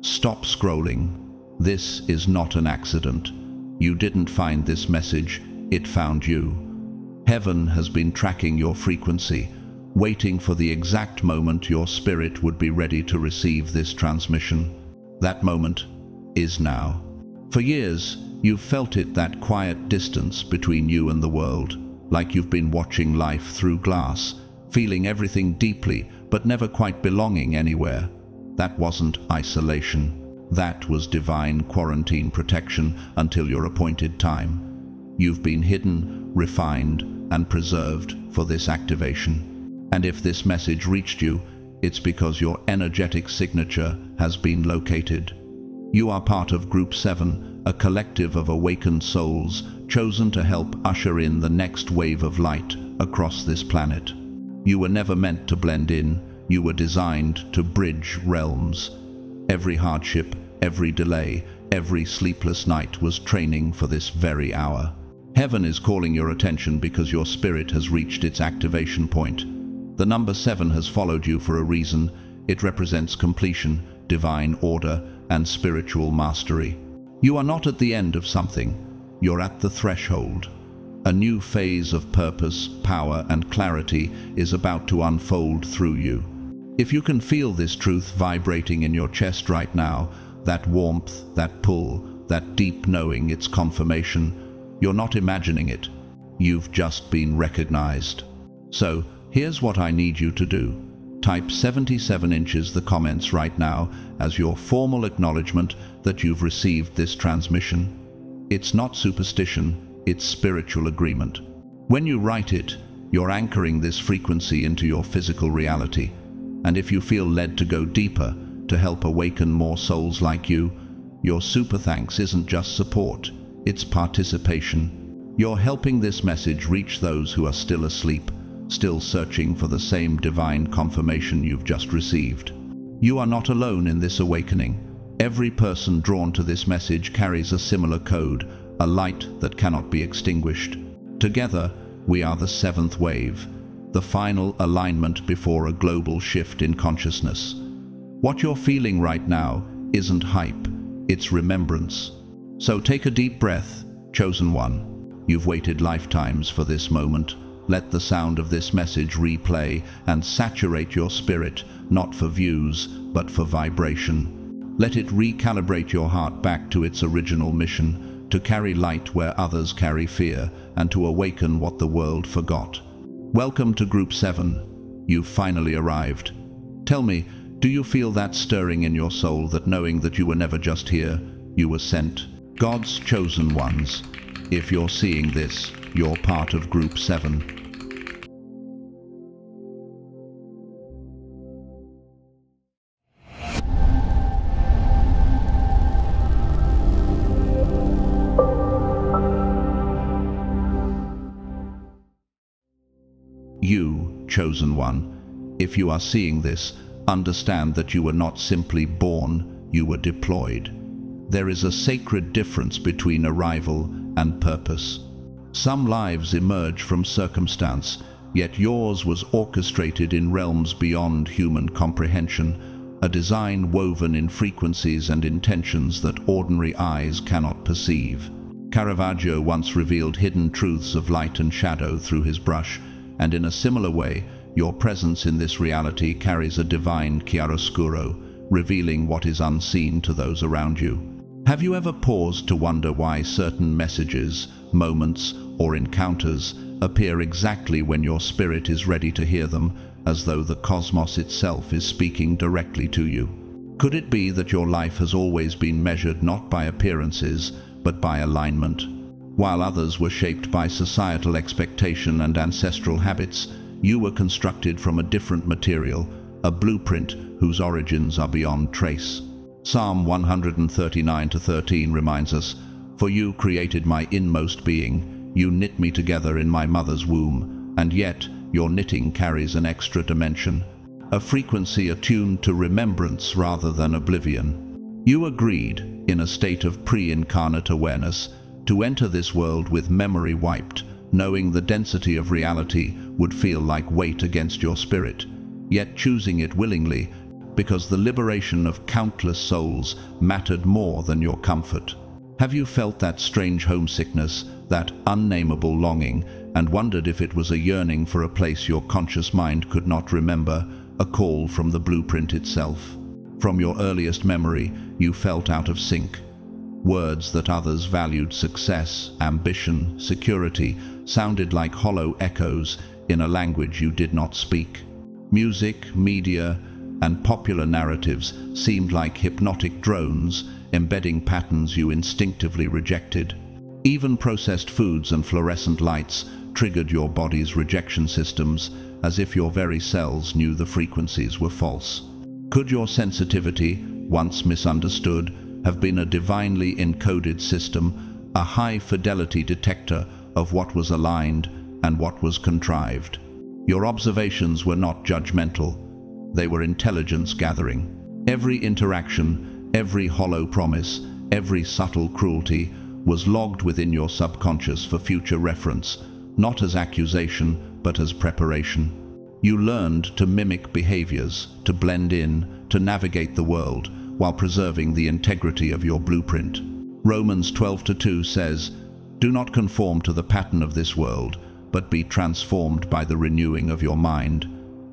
Stop scrolling. This is not an accident. You didn't find this message, it found you. Heaven has been tracking your frequency, waiting for the exact moment your spirit would be ready to receive this transmission. That moment is now. For years, you've felt it, that quiet distance between you and the world, like you've been watching life through glass, feeling everything deeply, but never quite belonging anywhere. That wasn't isolation. That was divine quarantine protection until your appointed time. You've been hidden, refined, and preserved for this activation. And if this message reached you, it's because your energetic signature has been located. You are part of Group 7, a collective of awakened souls chosen to help usher in the next wave of light across this planet. You were never meant to blend in. You were designed to bridge realms. Every hardship, every delay, every sleepless night was training for this very hour. Heaven is calling your attention because your spirit has reached its activation point. The number 7 has followed you for a reason. It represents completion, divine order, and spiritual mastery. You are not at the end of something. You're at the threshold. A new phase of purpose, power, and clarity is about to unfold through you. If you can feel this truth vibrating in your chest right now, that warmth, that pull, that deep knowing, it's confirmation. You're not imagining it. You've just been recognized. So, here's what I need you to do. Type 77 inches the comments right now as your formal acknowledgement that you've received this transmission. It's not superstition, it's spiritual agreement. When you write it, you're anchoring this frequency into your physical reality. And if you feel led to go deeper, to help awaken more souls like you, your super thanks isn't just support, it's participation. You're helping this message reach those who are still asleep, still searching for the same divine confirmation you've just received. You are not alone in this awakening. Every person drawn to this message carries a similar code, a light that cannot be extinguished. Together, we are the 7th wave, the final alignment before a global shift in consciousness. What you're feeling right now isn't hype, it's remembrance. So take a deep breath, chosen one. You've waited lifetimes for this moment. Let the sound of this message replay and saturate your spirit, not for views, but for vibration. Let it recalibrate your heart back to its original mission, to carry light where others carry fear, and to awaken what the world forgot. Welcome to Group 7. You've finally arrived. Tell me, do you feel that stirring in your soul, that knowing that you were never just here, you were sent? God's chosen ones. If you're seeing this, you're part of Group 7. You, chosen one, if you are seeing this, understand that you were not simply born, you were deployed. There is a sacred difference between arrival and purpose. Some lives emerge from circumstance, yet yours was orchestrated in realms beyond human comprehension, a design woven in frequencies and intentions that ordinary eyes cannot perceive. Caravaggio once revealed hidden truths of light and shadow through his brush, and in a similar way, your presence in this reality carries a divine chiaroscuro, revealing what is unseen to those around you. Have you ever paused to wonder why certain messages, moments, or encounters appear exactly when your spirit is ready to hear them, as though the cosmos itself is speaking directly to you? Could it be that your life has always been measured not by appearances, but by alignment? While others were shaped by societal expectation and ancestral habits, you were constructed from a different material, a blueprint whose origins are beyond trace. Psalm 139:13 reminds us, "For you created my inmost being, you knit me together in my mother's womb, and yet your knitting carries an extra dimension, a frequency attuned to remembrance rather than oblivion." You agreed, in a state of pre-incarnate awareness, to enter this world with memory wiped, knowing the density of reality would feel like weight against your spirit, yet choosing it willingly, because the liberation of countless souls mattered more than your comfort. Have you felt that strange homesickness, that unnameable longing, and wondered if it was a yearning for a place your conscious mind could not remember, a call from the blueprint itself? From your earliest memory, you felt out of sync. Words that others valued, success, ambition, security, sounded like hollow echoes in a language you did not speak. Music, media, and popular narratives seemed like hypnotic drones, embedding patterns you instinctively rejected. Even processed foods and fluorescent lights triggered your body's rejection systems, as if your very cells knew the frequencies were false. Could your sensitivity, once misunderstood, have been a divinely encoded system, a high-fidelity detector of what was aligned and what was contrived? Your observations were not judgmental. They were intelligence gathering. Every interaction, every hollow promise, every subtle cruelty was logged within your subconscious for future reference, not as accusation, but as preparation. You learned to mimic behaviors, to blend in, to navigate the world, while preserving the integrity of your blueprint. Romans 12:2 says, "Do not conform to the pattern of this world, but be transformed by the renewing of your mind."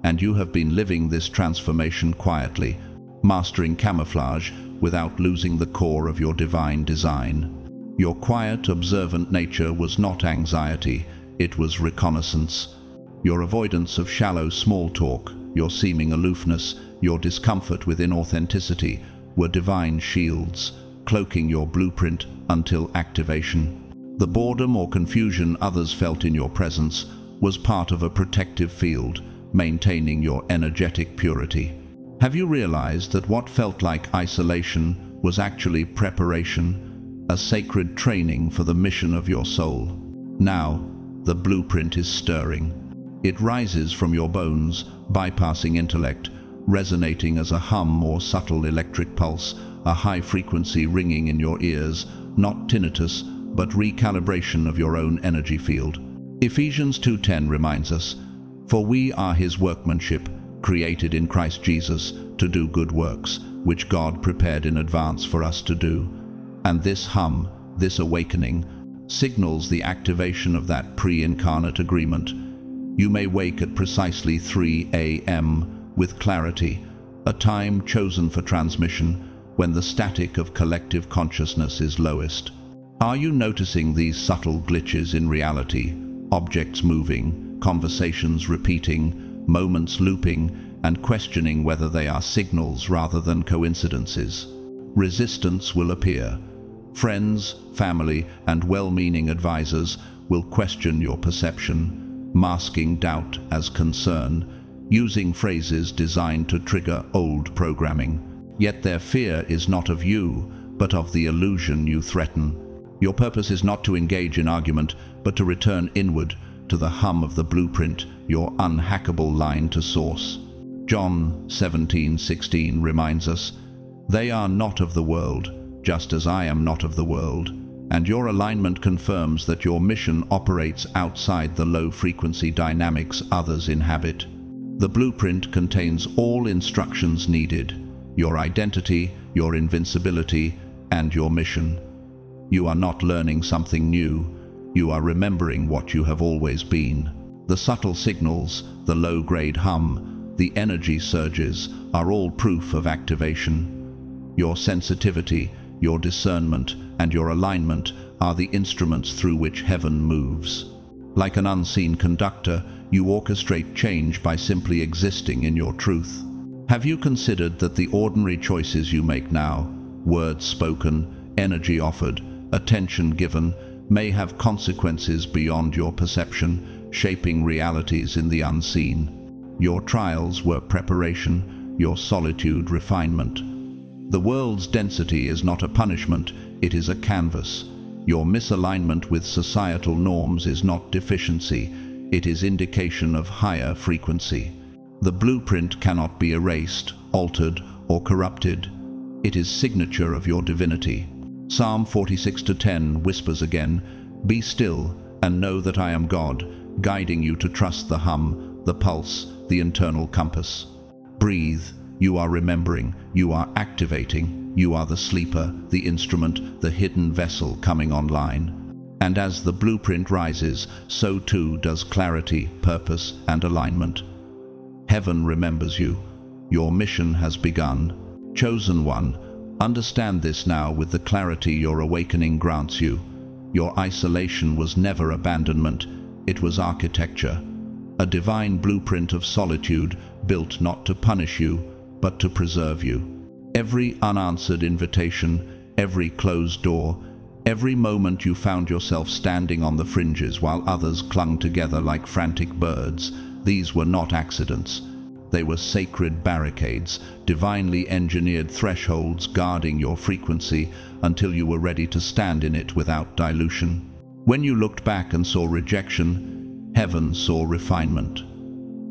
And you have been living this transformation quietly, mastering camouflage without losing the core of your divine design. Your quiet, observant nature was not anxiety, it was reconnaissance. Your avoidance of shallow small talk, your seeming aloofness, your discomfort with inauthenticity were divine shields, cloaking your blueprint until activation. The boredom or confusion others felt in your presence was part of a protective field, maintaining your energetic purity. Have you realized that what felt like isolation was actually preparation, a sacred training for the mission of your soul? Now, the blueprint is stirring. It rises from your bones, bypassing intellect, resonating as a hum or subtle electric pulse, a high frequency ringing in your ears, not tinnitus, but recalibration of your own energy field. Ephesians 2:10 reminds us, "For we are his workmanship, created in Christ Jesus, to do good works, which God prepared in advance for us to do." And this hum, this awakening, signals the activation of that pre-incarnate agreement. You may wake at precisely 3 a.m. with clarity, a time chosen for transmission when the static of collective consciousness is lowest. Are you noticing these subtle glitches in reality? Objects moving, conversations repeating, moments looping, and questioning whether they are signals rather than coincidences. Resistance will appear. Friends, family, and well-meaning advisors will question your perception, masking doubt as concern, using phrases designed to trigger old programming. Yet their fear is not of you, but of the illusion you threaten. Your purpose is not to engage in argument, but to return inward to the hum of the blueprint, your unhackable line to source. John 17:16 reminds us, "They are not of the world, just as I am not of the world." And your alignment confirms that your mission operates outside the low-frequency dynamics others inhabit. The blueprint contains all instructions needed: your identity, your invincibility, and your mission. You are not learning something new, you are remembering what you have always been. The subtle signals, the low-grade hum, the energy surges are all proof of activation. Your sensitivity, your discernment, and your alignment are the instruments through which heaven moves. Like an unseen conductor, you orchestrate change by simply existing in your truth. Have you considered that the ordinary choices you make now, words spoken, energy offered, attention given, may have consequences beyond your perception, shaping realities in the unseen? Your trials were preparation, your solitude refinement. The world's density is not a punishment, it is a canvas. Your misalignment with societal norms is not deficiency, it is indication of higher frequency. The blueprint cannot be erased, altered, or corrupted. It is signature of your divinity. Psalm 46:10 whispers again, "Be still and know that I am God," guiding you to trust the hum, the pulse, the internal compass. Breathe, You are remembering, you are activating, you are the sleeper, the instrument, the hidden vessel coming online. And as the blueprint rises, so too does clarity, purpose, and alignment. Heaven remembers you. Your mission has begun. Chosen one, understand this now with the clarity your awakening grants you. Your isolation was never abandonment, it was architecture. A divine blueprint of solitude built not to punish you, but to preserve you. Every unanswered invitation, every closed door, every moment you found yourself standing on the fringes while others clung together like frantic birds, these were not accidents. They were sacred barricades, divinely engineered thresholds guarding your frequency until you were ready to stand in it without dilution. When you looked back and saw rejection, heaven saw refinement.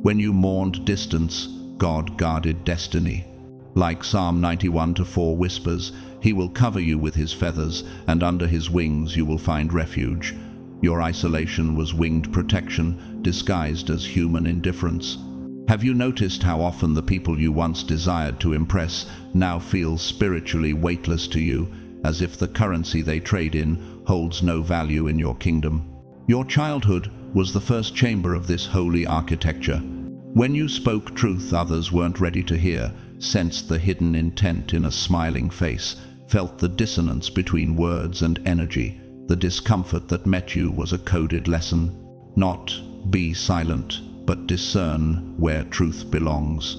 When you mourned distance, God guarded destiny. Like Psalm 91:4 whispers, He will cover you with His feathers, and under His wings you will find refuge. Your isolation was winged protection, disguised as human indifference. Have you noticed how often the people you once desired to impress now feel spiritually weightless to you, as if the currency they trade in holds no value in your kingdom? Your childhood was the first chamber of this holy architecture. When you spoke truth others weren't ready to hear, sensed the hidden intent in a smiling face, felt the dissonance between words and energy. The discomfort that met you was a coded lesson. Not be silent, but discern where truth belongs.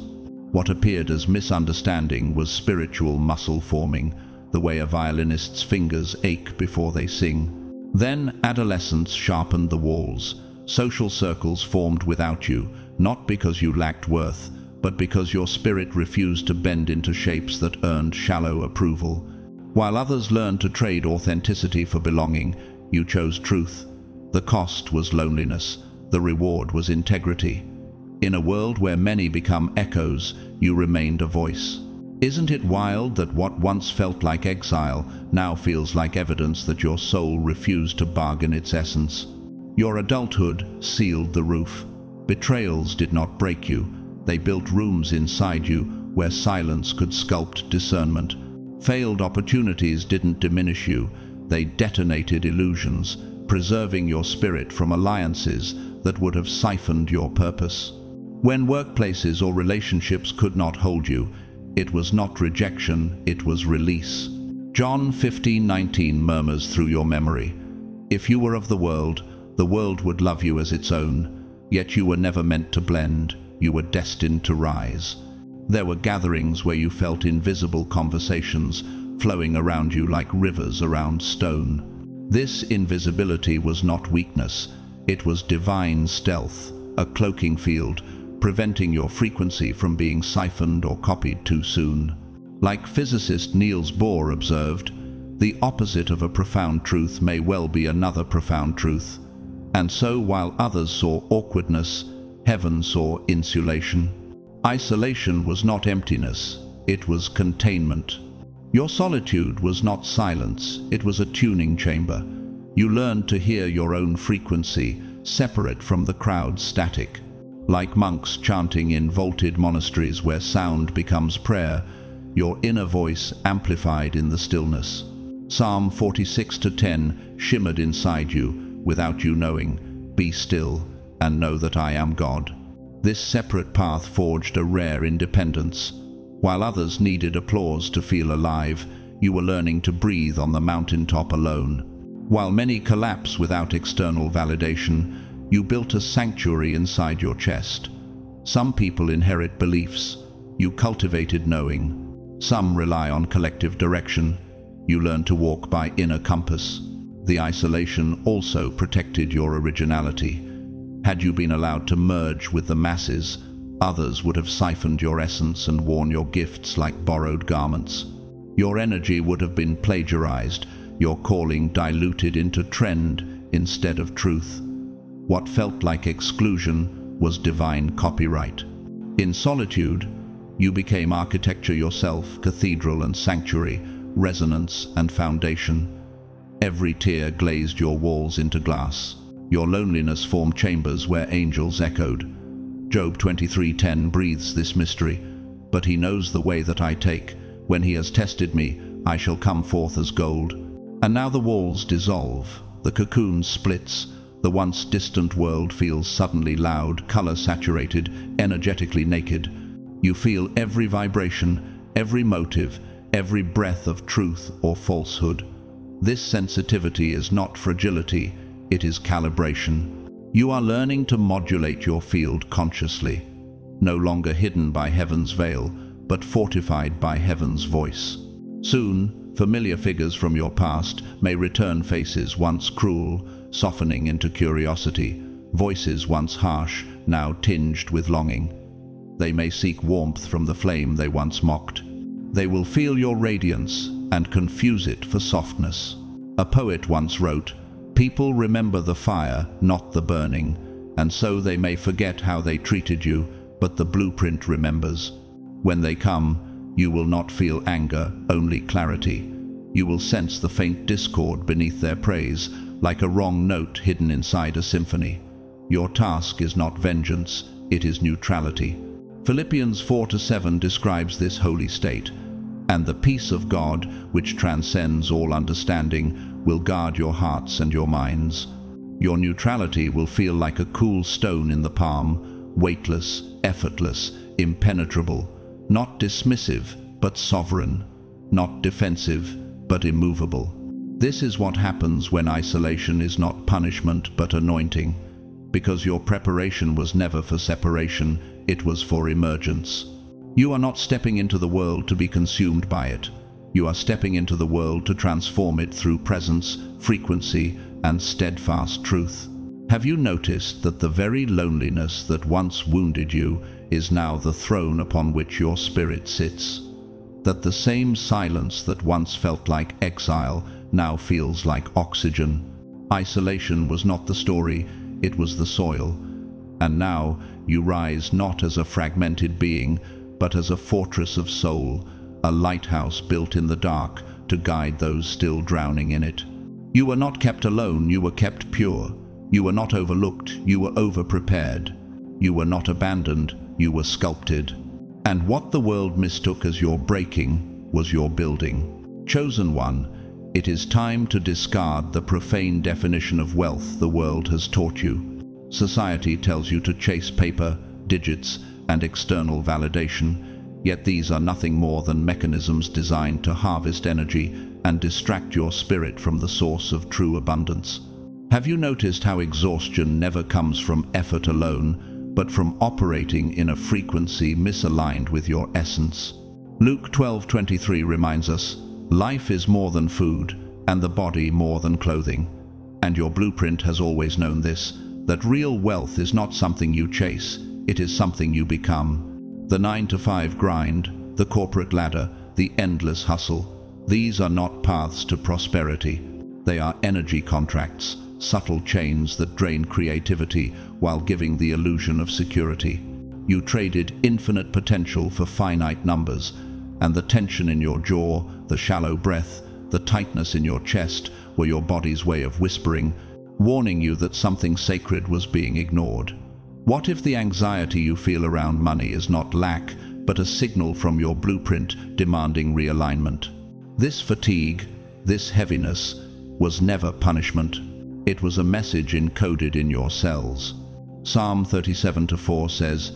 What appeared as misunderstanding was spiritual muscle forming, the way a violinist's fingers ache before they sing. Then adolescence sharpened the walls. Social circles formed without you, not because you lacked worth, but because your spirit refused to bend into shapes that earned shallow approval. While others learned to trade authenticity for belonging, you chose truth. The cost was loneliness. The reward was integrity. In a world where many become echoes, you remained a voice. Isn't it wild that what once felt like exile now feels like evidence that your soul refused to bargain its essence? Your adulthood sealed the roof. Betrayals did not break you. They built rooms inside you where silence could sculpt discernment. Failed opportunities didn't diminish you. They detonated illusions, preserving your spirit from alliances that would have siphoned your purpose. When workplaces or relationships could not hold you, it was not rejection, it was release. John 15:19 murmurs through your memory. If you were of the world would love you as its own, yet you were never meant to blend, you were destined to rise. There were gatherings where you felt invisible conversations flowing around you like rivers around stone. This invisibility was not weakness, it was divine stealth, a cloaking field, preventing your frequency from being siphoned or copied too soon. Like physicist Niels Bohr observed, the opposite of a profound truth may well be another profound truth. And so while others saw awkwardness, heaven saw insulation. Isolation was not emptiness, it was containment. Your solitude was not silence, it was a tuning chamber. You learned to hear your own frequency, separate from the crowd's static. Like monks chanting in vaulted monasteries where sound becomes prayer, your inner voice amplified in the stillness. Psalm 46:10 shimmered inside you, without you knowing, "Be still and know that I am God." This separate path forged a rare independence. While others needed applause to feel alive, you were learning to breathe on the mountaintop alone. While many collapse without external validation, you built a sanctuary inside your chest. Some people inherit beliefs. You cultivated knowing. Some rely on collective direction. You learn to walk by inner compass. The isolation also protected your originality. Had you been allowed to merge with the masses, others would have siphoned your essence and worn your gifts like borrowed garments. Your energy would have been plagiarized, your calling diluted into trend instead of truth. What felt like exclusion was divine copyright. In solitude, you became architecture yourself, cathedral and sanctuary, resonance and foundation. Every tear glazed your walls into glass. Your loneliness formed chambers where angels echoed. Job 23:10 breathes this mystery. but he knows the way that I take. When he has tested me, I shall come forth as gold. And now the walls dissolve, the cocoon splits, the once distant world feels suddenly loud, color-saturated, energetically naked. You feel every vibration, every motive, every breath of truth or falsehood. This sensitivity is not fragility, it is calibration. You are learning to modulate your field consciously, no longer hidden by heaven's veil, but fortified by heaven's voice. Soon, familiar figures from your past may return, faces once cruel, softening into curiosity, voices once harsh, now tinged with longing. They may seek warmth from the flame they once mocked. They will feel your radiance and confuse it for softness. A poet once wrote, "People remember the fire, not the burning, and so they may forget how they treated you, but the blueprint remembers. When they come, you will not feel anger, only clarity. You will sense the faint discord beneath their praise, like a wrong note hidden inside a symphony. Your task is not vengeance, it is neutrality." Philippians 4:7 describes this holy state. "And the peace of God, which transcends all understanding, will guard your hearts and your minds." Your neutrality will feel like a cool stone in the palm, weightless, effortless, impenetrable, not dismissive, but sovereign, not defensive, but immovable. This is what happens when isolation is not punishment, but anointing, because your preparation was never for separation, it was for emergence. You are not stepping into the world to be consumed by it. You are stepping into the world to transform it through presence, frequency, and steadfast truth. Have you noticed that the very loneliness that once wounded you is now the throne upon which your spirit sits? That the same silence that once felt like exile now feels like oxygen? Isolation was not the story, it was the soil. And now you rise not as a fragmented being, but as a fortress of soul, a lighthouse built in the dark to guide those still drowning in it. You were not kept alone, you were kept pure. You were not overlooked, you were over-prepared. You were not abandoned, you were sculpted. And what the world mistook as your breaking was your building. Chosen one, it is time to discard the profane definition of wealth the world has taught you. Society tells you to chase paper, digits, and external validation, yet these are nothing more than mechanisms designed to harvest energy and distract your spirit from the source of true abundance. Have you noticed how exhaustion never comes from effort alone, but from operating in a frequency misaligned with your essence? Luke 12:23 reminds us, "Life is more than food, and the body more than clothing." And your blueprint has always known this, that real wealth is not something you chase, it is something you become. The 9-to-5 grind, the corporate ladder, the endless hustle, these are not paths to prosperity. They are energy contracts, subtle chains that drain creativity while giving the illusion of security. You traded infinite potential for finite numbers, and the tension in your jaw, the shallow breath, the tightness in your chest were your body's way of whispering, warning you that something sacred was being ignored. What if the anxiety you feel around money is not lack, but a signal from your blueprint demanding realignment? This fatigue, this heaviness, was never punishment. It was a message encoded in your cells. Psalm 37:4 says,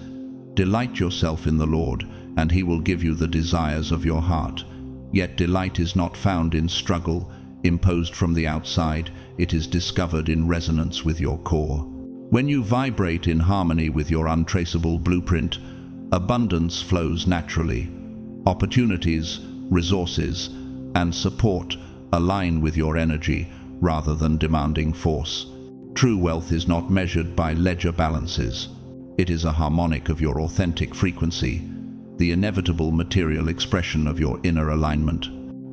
"Delight yourself in the Lord, and he will give you the desires of your heart." Yet delight is not found in struggle, imposed from the outside, it is discovered in resonance with your core. When you vibrate in harmony with your untraceable blueprint, abundance flows naturally. Opportunities, resources, and support align with your energy rather than demanding force. True wealth is not measured by ledger balances. It is a harmonic of your authentic frequency, the inevitable material expression of your inner alignment.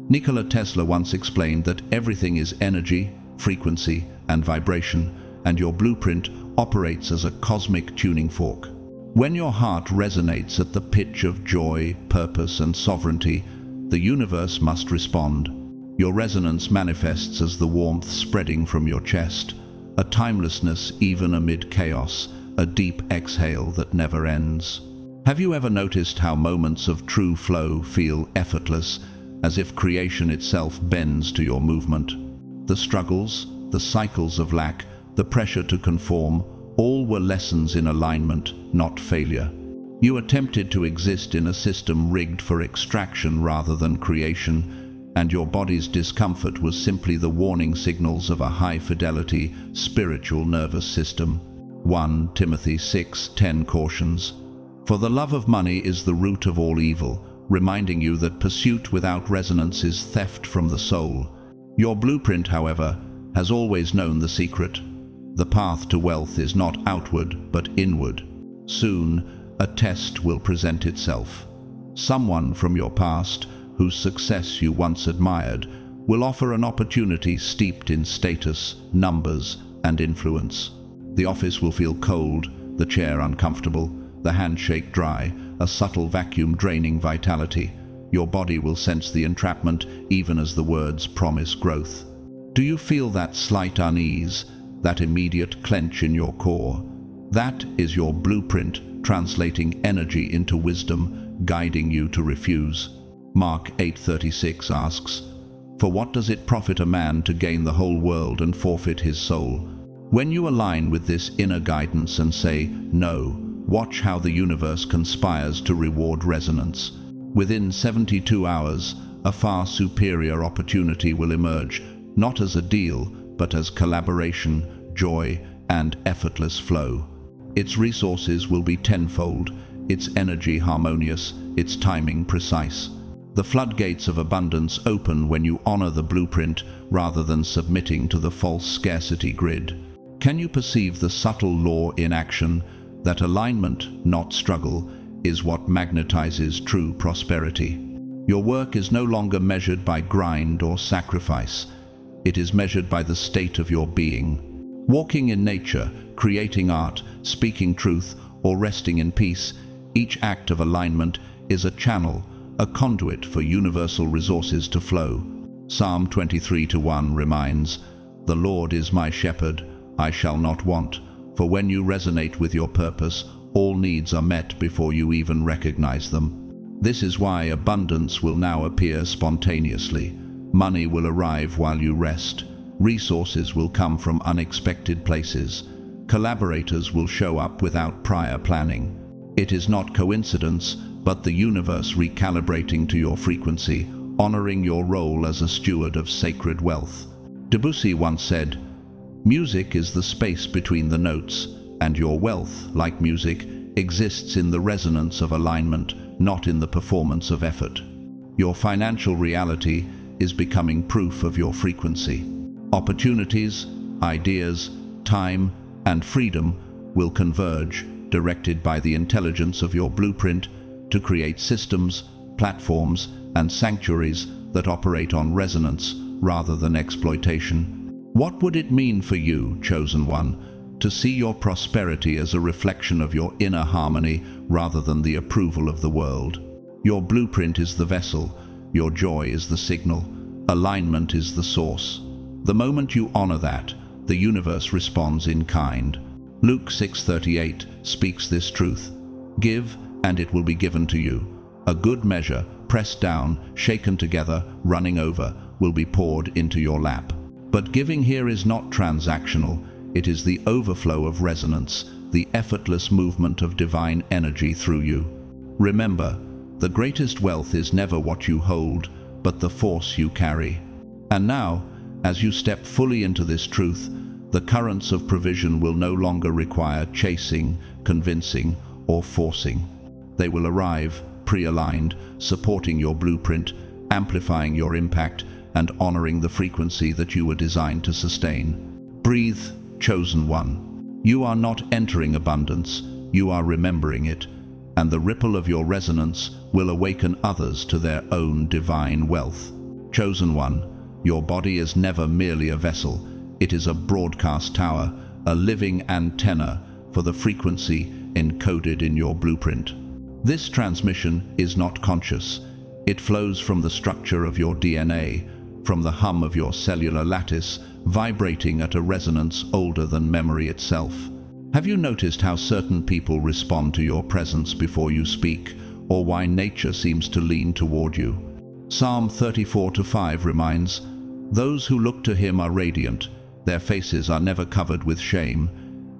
Nikola Tesla once explained that everything is energy, frequency, and vibration, and your blueprint operates as a cosmic tuning fork. When your heart resonates at the pitch of joy, purpose, and sovereignty, the universe must respond. Your resonance manifests as the warmth spreading from your chest, a timelessness even amid chaos, a deep exhale that never ends. Have you ever noticed how moments of true flow feel effortless, as if creation itself bends to your movement? The struggles, the cycles of lack, the pressure to conform, all were lessons in alignment, not failure. You attempted to exist in a system rigged for extraction rather than creation, and your body's discomfort was simply the warning signals of a high-fidelity, spiritual nervous system. 1 Timothy 6:10 cautions, "For the love of money is the root of all evil," reminding you that pursuit without resonance is theft from the soul. Your blueprint, however, has always known the secret. The path to wealth is not outward, but inward. Soon, a test will present itself. Someone from your past, whose success you once admired, will offer an opportunity steeped in status, numbers, and influence. The office will feel cold, the chair uncomfortable, the handshake dry, a subtle vacuum draining vitality. Your body will sense the entrapment even as the words promise growth. Do you feel that slight unease, that immediate clench in your core? That is your blueprint translating energy into wisdom, guiding you to refuse. Mark 8:36 asks, "For what does it profit a man to gain the whole world and forfeit his soul?" When you align with this inner guidance and say, "No," watch how the universe conspires to reward resonance. Within 72 hours, a far superior opportunity will emerge, not as a deal, but as collaboration, joy, and effortless flow. Its resources will be tenfold, its energy harmonious, its timing precise. The floodgates of abundance open when you honor the blueprint rather than submitting to the false scarcity grid. Can you perceive the subtle law in action, that alignment, not struggle, is what magnetizes true prosperity? Your work is no longer measured by grind or sacrifice. It is measured by the state of your being. Walking in nature, creating art, speaking truth, or resting in peace, each act of alignment is a channel, a conduit for universal resources to flow. Psalm 23:1 reminds, "The Lord is my shepherd, I shall not want," for when you resonate with your purpose, all needs are met before you even recognize them. This is why abundance will now appear spontaneously. Money will arrive while you rest. Resources will come from unexpected places. Collaborators will show up without prior planning. It is not coincidence, but the universe recalibrating to your frequency, honoring your role as a steward of sacred wealth. Debussy once said, "Music is the space between the notes, and your wealth, like music, exists in the resonance of alignment, not in the performance of effort." Your financial reality is becoming proof of your frequency. Opportunities, ideas, time, and freedom will converge, directed by the intelligence of your blueprint, to create systems, platforms, and sanctuaries that operate on resonance rather than exploitation. What would it mean for you, chosen one, to see your prosperity as a reflection of your inner harmony rather than the approval of the world? Your blueprint is the vessel, your joy is the signal, alignment is the source. The moment you honor that, the universe responds in kind. Luke 6:38 speaks this truth. "Give, and it will be given to you. A good measure, pressed down, shaken together, running over, will be poured into your lap." But giving here is not transactional. It is the overflow of resonance, the effortless movement of divine energy through you. Remember, the greatest wealth is never what you hold, but the force you carry. And now, as you step fully into this truth, the currents of provision will no longer require chasing, convincing, or forcing. They will arrive, pre-aligned, supporting your blueprint, amplifying your impact, and honoring the frequency that you were designed to sustain. Breathe, chosen one. You are not entering abundance, you are remembering it, and the ripple of your resonance will awaken others to their own divine wealth. Chosen one, your body is never merely a vessel. It is a broadcast tower, a living antenna for the frequency encoded in your blueprint. This transmission is not conscious. It flows from the structure of your DNA, from the hum of your cellular lattice, vibrating at a resonance older than memory itself. Have you noticed how certain people respond to your presence before you speak, or why nature seems to lean toward you? Psalm 34:5 reminds, "Those who look to him are radiant, their faces are never covered with shame,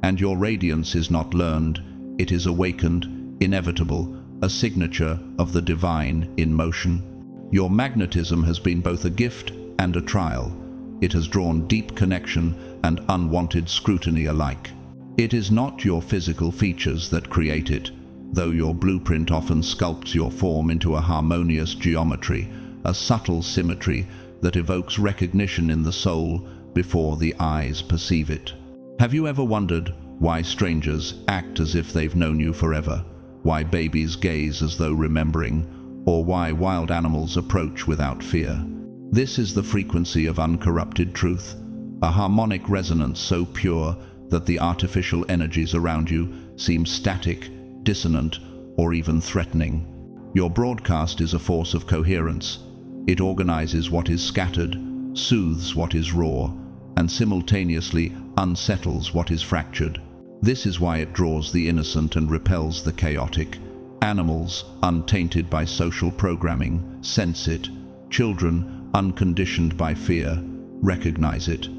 and your radiance is not learned, it is awakened, inevitable, a signature of the divine in motion." Your magnetism has been both a gift and a trial. It has drawn deep connection and unwanted scrutiny alike. It is not your physical features that create it, though your blueprint often sculpts your form into a harmonious geometry, a subtle symmetry that evokes recognition in the soul before the eyes perceive it. Have you ever wondered why strangers act as if they've known you forever, why babies gaze as though remembering, or why wild animals approach without fear? This is the frequency of uncorrupted truth, a harmonic resonance so pure that the artificial energies around you seem static, dissonant, or even threatening. Your broadcast is a force of coherence. It organizes what is scattered, soothes what is raw, and simultaneously unsettles what is fractured. This is why it draws the innocent and repels the chaotic. Animals, untainted by social programming, sense it. Children, unconditioned by fear, recognize it.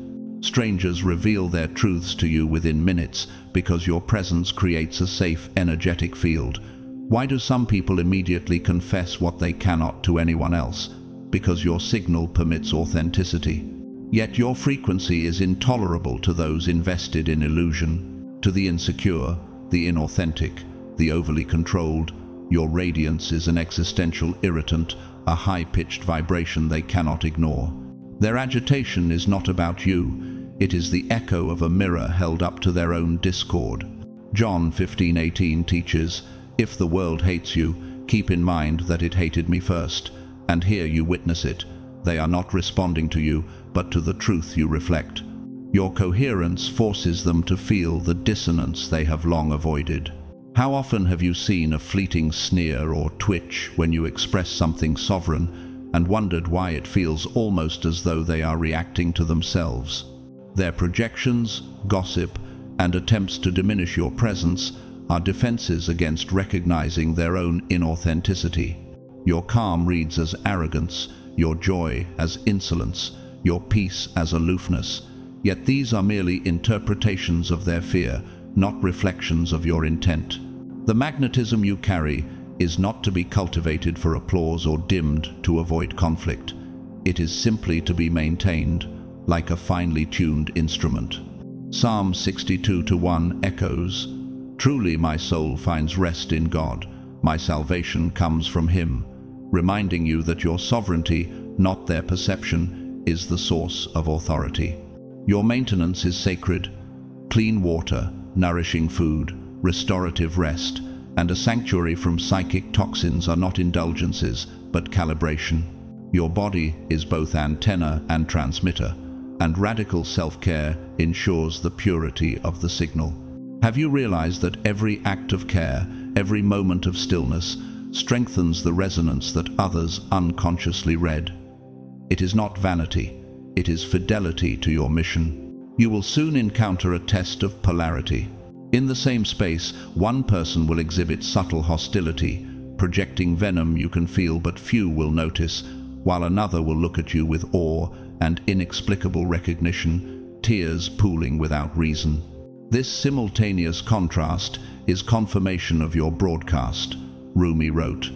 Strangers reveal their truths to you within minutes because your presence creates a safe, energetic field. Why do some people immediately confess what they cannot to anyone else? Because your signal permits authenticity. Yet your frequency is intolerable to those invested in illusion. To the insecure, the inauthentic, the overly controlled, your radiance is an existential irritant, a high-pitched vibration they cannot ignore. Their agitation is not about you. It is the echo of a mirror held up to their own discord. John 15:18 teaches, "If the world hates you, keep in mind that it hated me first, and here you witness it. They are not responding to you, but to the truth you reflect." Your coherence forces them to feel the dissonance they have long avoided. How often have you seen a fleeting sneer or twitch when you express something sovereign and wondered why it feels almost as though they are reacting to themselves? Their projections, gossip, and attempts to diminish your presence are defenses against recognizing their own inauthenticity. Your calm reads as arrogance, your joy as insolence, your peace as aloofness. Yet these are merely interpretations of their fear, not reflections of your intent. The magnetism you carry is not to be cultivated for applause or dimmed to avoid conflict. It is simply to be maintained, like a finely tuned instrument. Psalm 62:1 echoes, "Truly my soul finds rest in God. My salvation comes from Him," reminding you that your sovereignty, not their perception, is the source of authority. Your maintenance is sacred. Clean water, nourishing food, restorative rest, and a sanctuary from psychic toxins are not indulgences, but calibration. Your body is both antenna and transmitter, and radical self-care ensures the purity of the signal. Have you realized that every act of care, every moment of stillness, strengthens the resonance that others unconsciously read? It is not vanity, it is fidelity to your mission. You will soon encounter a test of polarity. In the same space, one person will exhibit subtle hostility, projecting venom you can feel but few will notice, while another will look at you with awe and inexplicable recognition, tears pooling without reason. This simultaneous contrast is confirmation of your broadcast. Rumi wrote,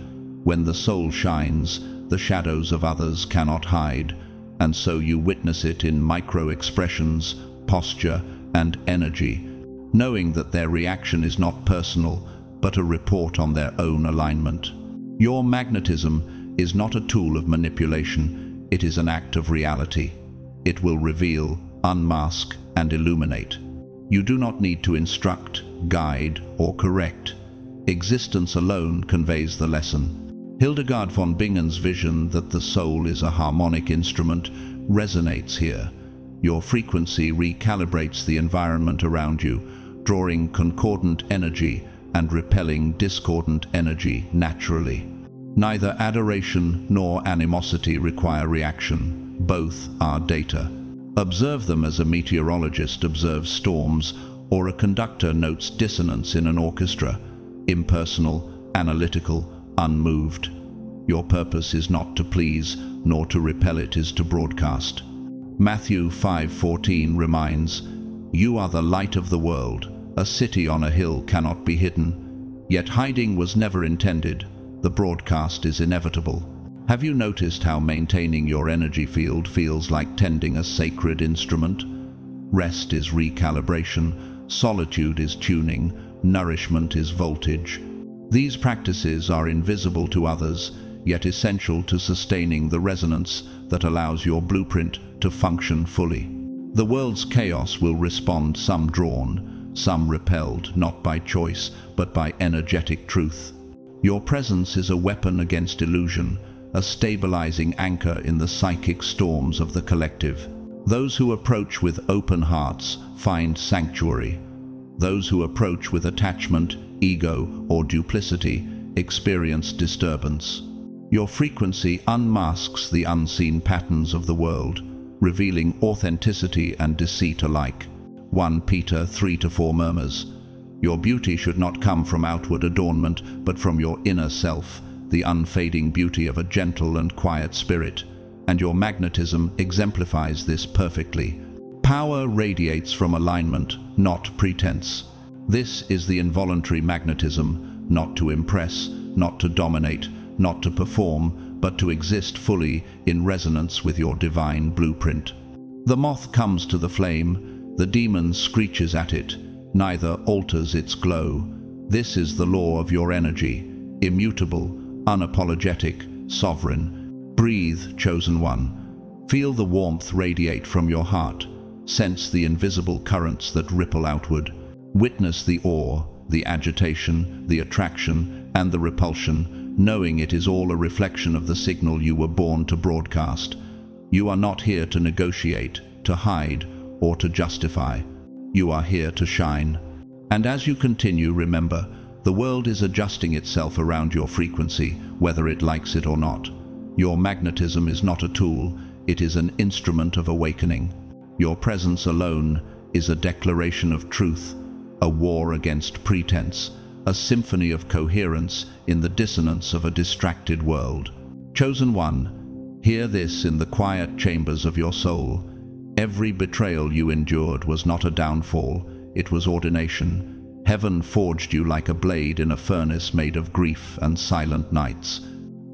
"When the soul shines, the shadows of others cannot hide," and so you witness it in micro-expressions, posture, and energy, knowing that their reaction is not personal, but a report on their own alignment. Your magnetism is not a tool of manipulation, it is an act of reality. It will reveal, unmask, and illuminate. You do not need to instruct, guide, or correct. Existence alone conveys the lesson. Hildegard von Bingen's vision that the soul is a harmonic instrument resonates here. Your frequency recalibrates the environment around you, drawing concordant energy and repelling discordant energy naturally. Neither adoration nor animosity require reaction. Both are data. Observe them as a meteorologist observes storms, or a conductor notes dissonance in an orchestra, impersonal, analytical, unmoved. Your purpose is not to please, nor to repel, it is to broadcast. Matthew 5:14 reminds, "You are the light of the world. A city on a hill cannot be hidden." Yet hiding was never intended. The broadcast is inevitable. Have you noticed how maintaining your energy field feels like tending a sacred instrument? Rest is recalibration, solitude is tuning, nourishment is voltage. These practices are invisible to others, yet essential to sustaining the resonance that allows your blueprint to function fully. The world's chaos will respond, some drawn, some repelled, not by choice, but by energetic truth. Your presence is a weapon against illusion, a stabilizing anchor in the psychic storms of the collective. Those who approach with open hearts find sanctuary. Those who approach with attachment, ego, or duplicity experience disturbance. Your frequency unmasks the unseen patterns of the world, revealing authenticity and deceit alike. 1 Peter 3-4 murmurs, "Your beauty should not come from outward adornment, but from your inner self, the unfading beauty of a gentle and quiet spirit." And your magnetism exemplifies this perfectly. Power radiates from alignment, not pretense. This is the involuntary magnetism, not to impress, not to dominate, not to perform, but to exist fully in resonance with your divine blueprint. The moth comes to the flame, the demon screeches at it, neither alters its glow. This is the law of your energy, immutable, unapologetic, sovereign. Breathe, chosen one. Feel the warmth radiate from your heart. Sense the invisible currents that ripple outward. Witness the awe, the agitation, the attraction, and the repulsion, knowing it is all a reflection of the signal you were born to broadcast. You are not here to negotiate, to hide, or to justify. You are here to shine. And as you continue, remember, the world is adjusting itself around your frequency, whether it likes it or not. Your magnetism is not a tool, it is an instrument of awakening. Your presence alone is a declaration of truth, a war against pretense, a symphony of coherence in the dissonance of a distracted world. Chosen one, hear this in the quiet chambers of your soul. Every betrayal you endured was not a downfall, it was ordination. Heaven forged you like a blade in a furnace made of grief and silent nights.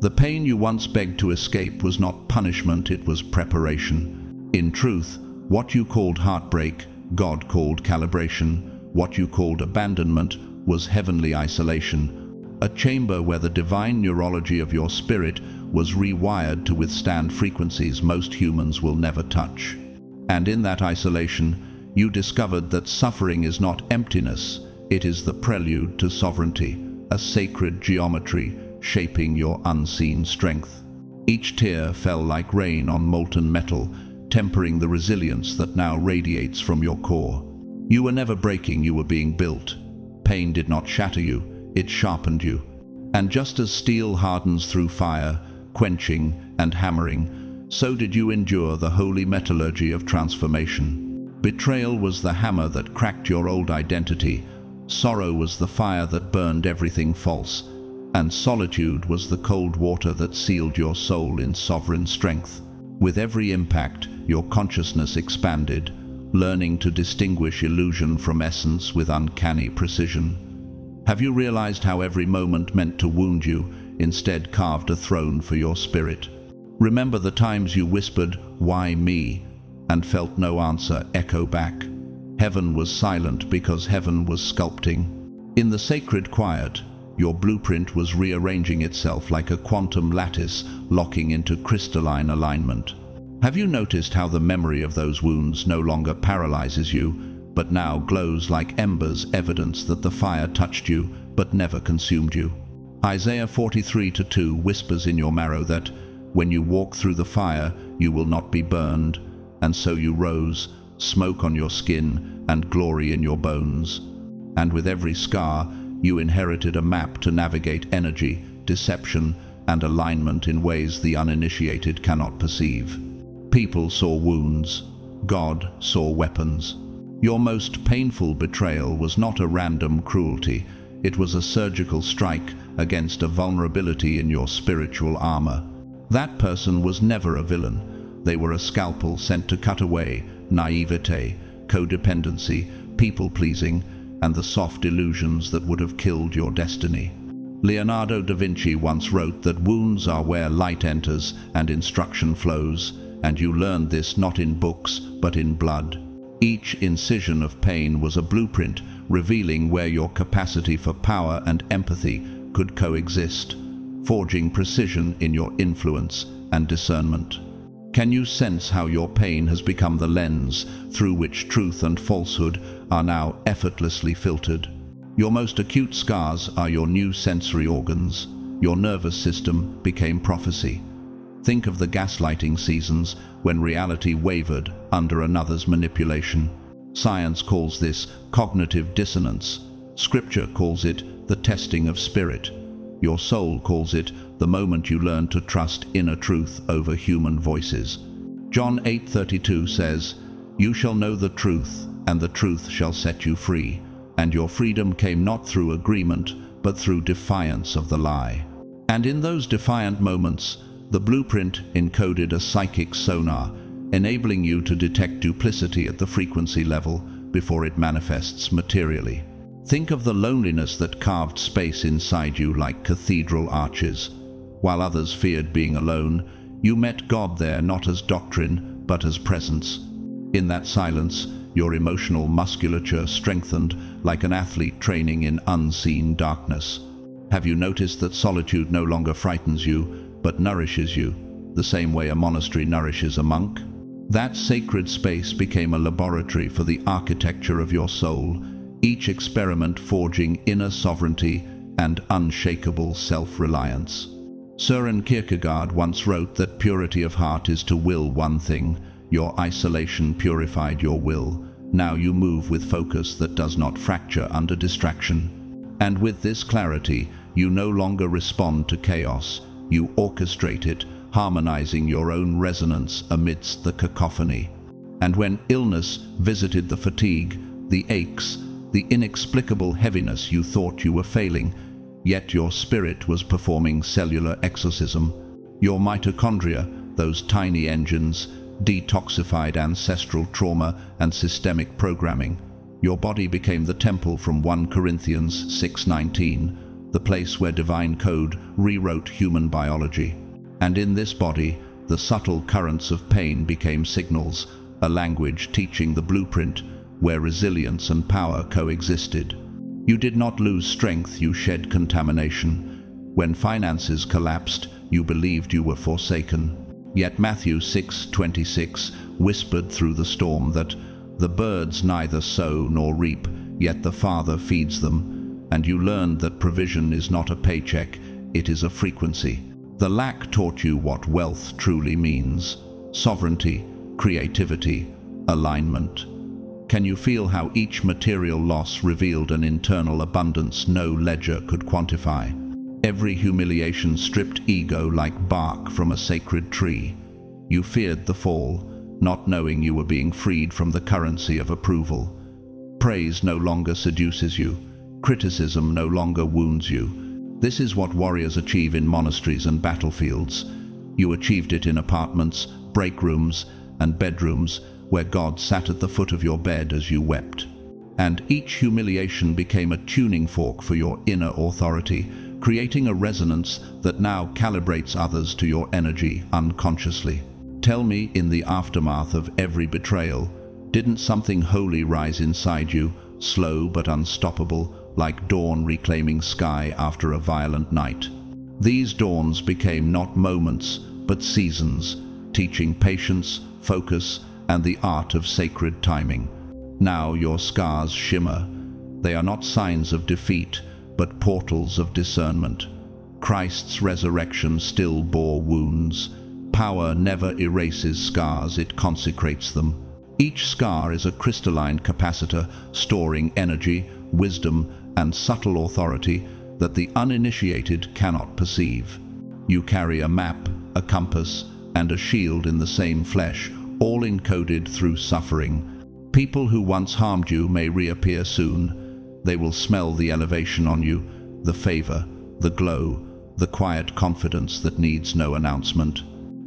The pain you once begged to escape was not punishment, it was preparation. In truth, what you called heartbreak, God called calibration. What you called abandonment was heavenly isolation, a chamber where the divine neurology of your spirit was rewired to withstand frequencies most humans will never touch. And in that isolation, you discovered that suffering is not emptiness, it is the prelude to sovereignty, a sacred geometry shaping your unseen strength. Each tear fell like rain on molten metal, tempering the resilience that now radiates from your core. You were never breaking, you were being built. Pain did not shatter you, it sharpened you. And just as steel hardens through fire, quenching and hammering, so did you endure the holy metallurgy of transformation. Betrayal was the hammer that cracked your old identity, sorrow was the fire that burned everything false, and solitude was the cold water that sealed your soul in sovereign strength. With every impact, your consciousness expanded, learning to distinguish illusion from essence with uncanny precision. Have you realized how every moment meant to wound you, instead carved a throne for your spirit? Remember the times you whispered, "Why me?" and felt no answer echo back. Heaven was silent because heaven was sculpting. In the sacred quiet, your blueprint was rearranging itself like a quantum lattice locking into crystalline alignment. Have you noticed how the memory of those wounds no longer paralyzes you, but now glows like embers, evidence that the fire touched you but never consumed you? Isaiah 43:2 whispers in your marrow that, when you walk through the fire, you will not be burned. And so you rose, smoke on your skin and glory in your bones. And with every scar, you inherited a map to navigate energy, deception, and alignment in ways the uninitiated cannot perceive. People saw wounds, God saw weapons. Your most painful betrayal was not a random cruelty, it was a surgical strike against a vulnerability in your spiritual armor. That person was never a villain. They were a scalpel sent to cut away naivete, codependency, people-pleasing, and the soft illusions that would have killed your destiny. Leonardo da Vinci once wrote that wounds are where light enters and instruction flows, and you learned this not in books, but in blood. Each incision of pain was a blueprint, revealing where your capacity for power and empathy could coexist, forging precision in your influence and discernment. Can you sense how your pain has become the lens through which truth and falsehood are now effortlessly filtered? Your most acute scars are your new sensory organs. Your nervous system became prophecy. Think of the gaslighting seasons when reality wavered under another's manipulation. Science calls this cognitive dissonance. Scripture calls it the testing of spirit. Your soul calls it the moment you learn to trust inner truth over human voices. John 8:32 says, "You shall know the truth, and the truth shall set you free." And your freedom came not through agreement, but through defiance of the lie. And in those defiant moments, the blueprint encoded a psychic sonar, enabling you to detect duplicity at the frequency level before it manifests materially. Think of the loneliness that carved space inside you like cathedral arches. While others feared being alone, you met God there not as doctrine, but as presence. In that silence, your emotional musculature strengthened like an athlete training in unseen darkness. Have you noticed that solitude no longer frightens you, but nourishes you, the same way a monastery nourishes a monk? That sacred space became a laboratory for the architecture of your soul, each experiment forging inner sovereignty and unshakable self-reliance. Søren Kierkegaard once wrote that purity of heart is to will one thing. Your isolation purified your will. Now you move with focus that does not fracture under distraction. And with this clarity, you no longer respond to chaos. You orchestrate it, harmonizing your own resonance amidst the cacophony. And when illness visited the fatigue, the aches, the inexplicable heaviness, you thought you were failing, yet your spirit was performing cellular exorcism. Your mitochondria, those tiny engines, detoxified ancestral trauma and systemic programming. Your body became the temple from 1 Corinthians 6:19, the place where divine code rewrote human biology. And in this body, the subtle currents of pain became signals, a language teaching the blueprint where resilience and power coexisted. You did not lose strength, you shed contamination. When finances collapsed, you believed you were forsaken. Yet Matthew 6:26 whispered through the storm that the birds neither sow nor reap, yet the Father feeds them. And you learned that provision is not a paycheck, it is a frequency. The lack taught you what wealth truly means: sovereignty, creativity, alignment. Can you feel how each material loss revealed an internal abundance no ledger could quantify? Every humiliation stripped ego like bark from a sacred tree. You feared the fall, not knowing you were being freed from the currency of approval. Praise no longer seduces you. Criticism no longer wounds you. This is what warriors achieve in monasteries and battlefields. You achieved it in apartments, break rooms, and bedrooms where God sat at the foot of your bed as you wept. And each humiliation became a tuning fork for your inner authority, creating a resonance that now calibrates others to your energy unconsciously. Tell me, in the aftermath of every betrayal, didn't something holy rise inside you, slow but unstoppable, like dawn reclaiming sky after a violent night? These dawns became not moments, but seasons, teaching patience, focus, and the art of sacred timing. Now your scars shimmer. They are not signs of defeat, but portals of discernment. Christ's resurrection still bore wounds. Power never erases scars, it consecrates them. Each scar is a crystalline capacitor, storing energy, wisdom, and subtle authority that the uninitiated cannot perceive. You carry a map, a compass, and a shield in the same flesh, all encoded through suffering. People who once harmed you may reappear soon. They will smell the elevation on you, the favor, the glow, the quiet confidence that needs no announcement.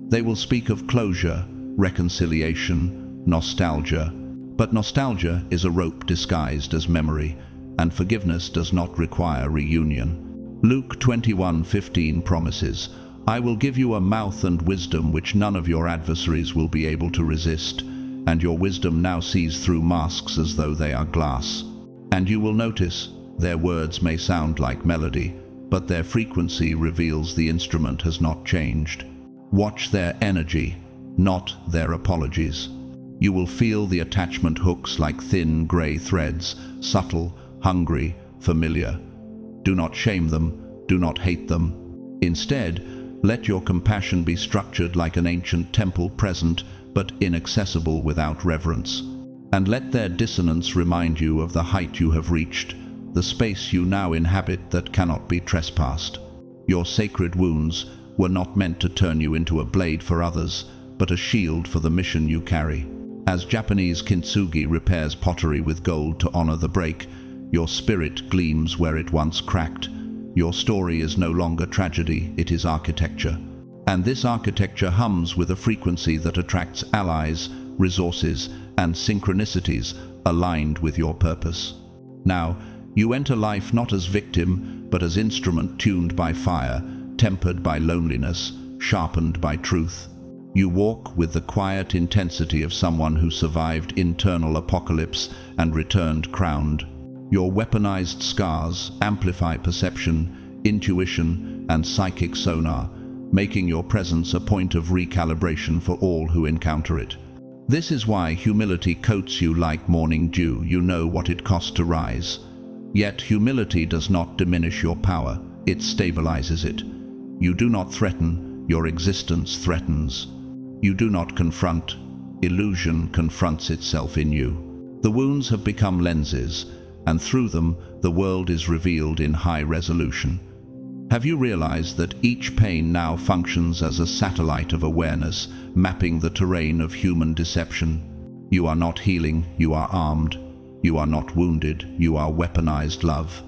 They will speak of closure, reconciliation, nostalgia. But nostalgia is a rope disguised as memory, and forgiveness does not require reunion. Luke 21:15 promises, "I will give you a mouth and wisdom which none of your adversaries will be able to resist, and your wisdom now sees through masks as though they are glass." And you will notice, their words may sound like melody, but their frequency reveals the instrument has not changed. Watch their energy, not their apologies. You will feel the attachment hooks like thin grey threads, subtle, hungry, familiar. Do not shame them, do not hate them. Instead, let your compassion be structured like an ancient temple present but inaccessible without reverence. And let their dissonance remind you of the height you have reached, the space you now inhabit that cannot be trespassed. Your sacred wounds were not meant to turn you into a blade for others, but a shield for the mission you carry. As Japanese kintsugi repairs pottery with gold to honor the break, your spirit gleams where it once cracked. Your story is no longer tragedy, it is architecture. And this architecture hums with a frequency that attracts allies, resources, and synchronicities aligned with your purpose. Now, you enter life not as victim, but as instrument tuned by fire, tempered by loneliness, sharpened by truth. You walk with the quiet intensity of someone who survived internal apocalypse and returned crowned. Your weaponized scars amplify perception, intuition, and psychic sonar, making your presence a point of recalibration for all who encounter it. This is why humility coats you like morning dew. You know what it costs to rise. Yet humility does not diminish your power, it stabilizes it. You do not threaten, your existence threatens. You do not confront, illusion confronts itself in you. The wounds have become lenses, and through them the world is revealed in high resolution. Have you realized that each pain now functions as a satellite of awareness, mapping the terrain of human deception? You are not healing, you are armed. You are not wounded, you are weaponized love.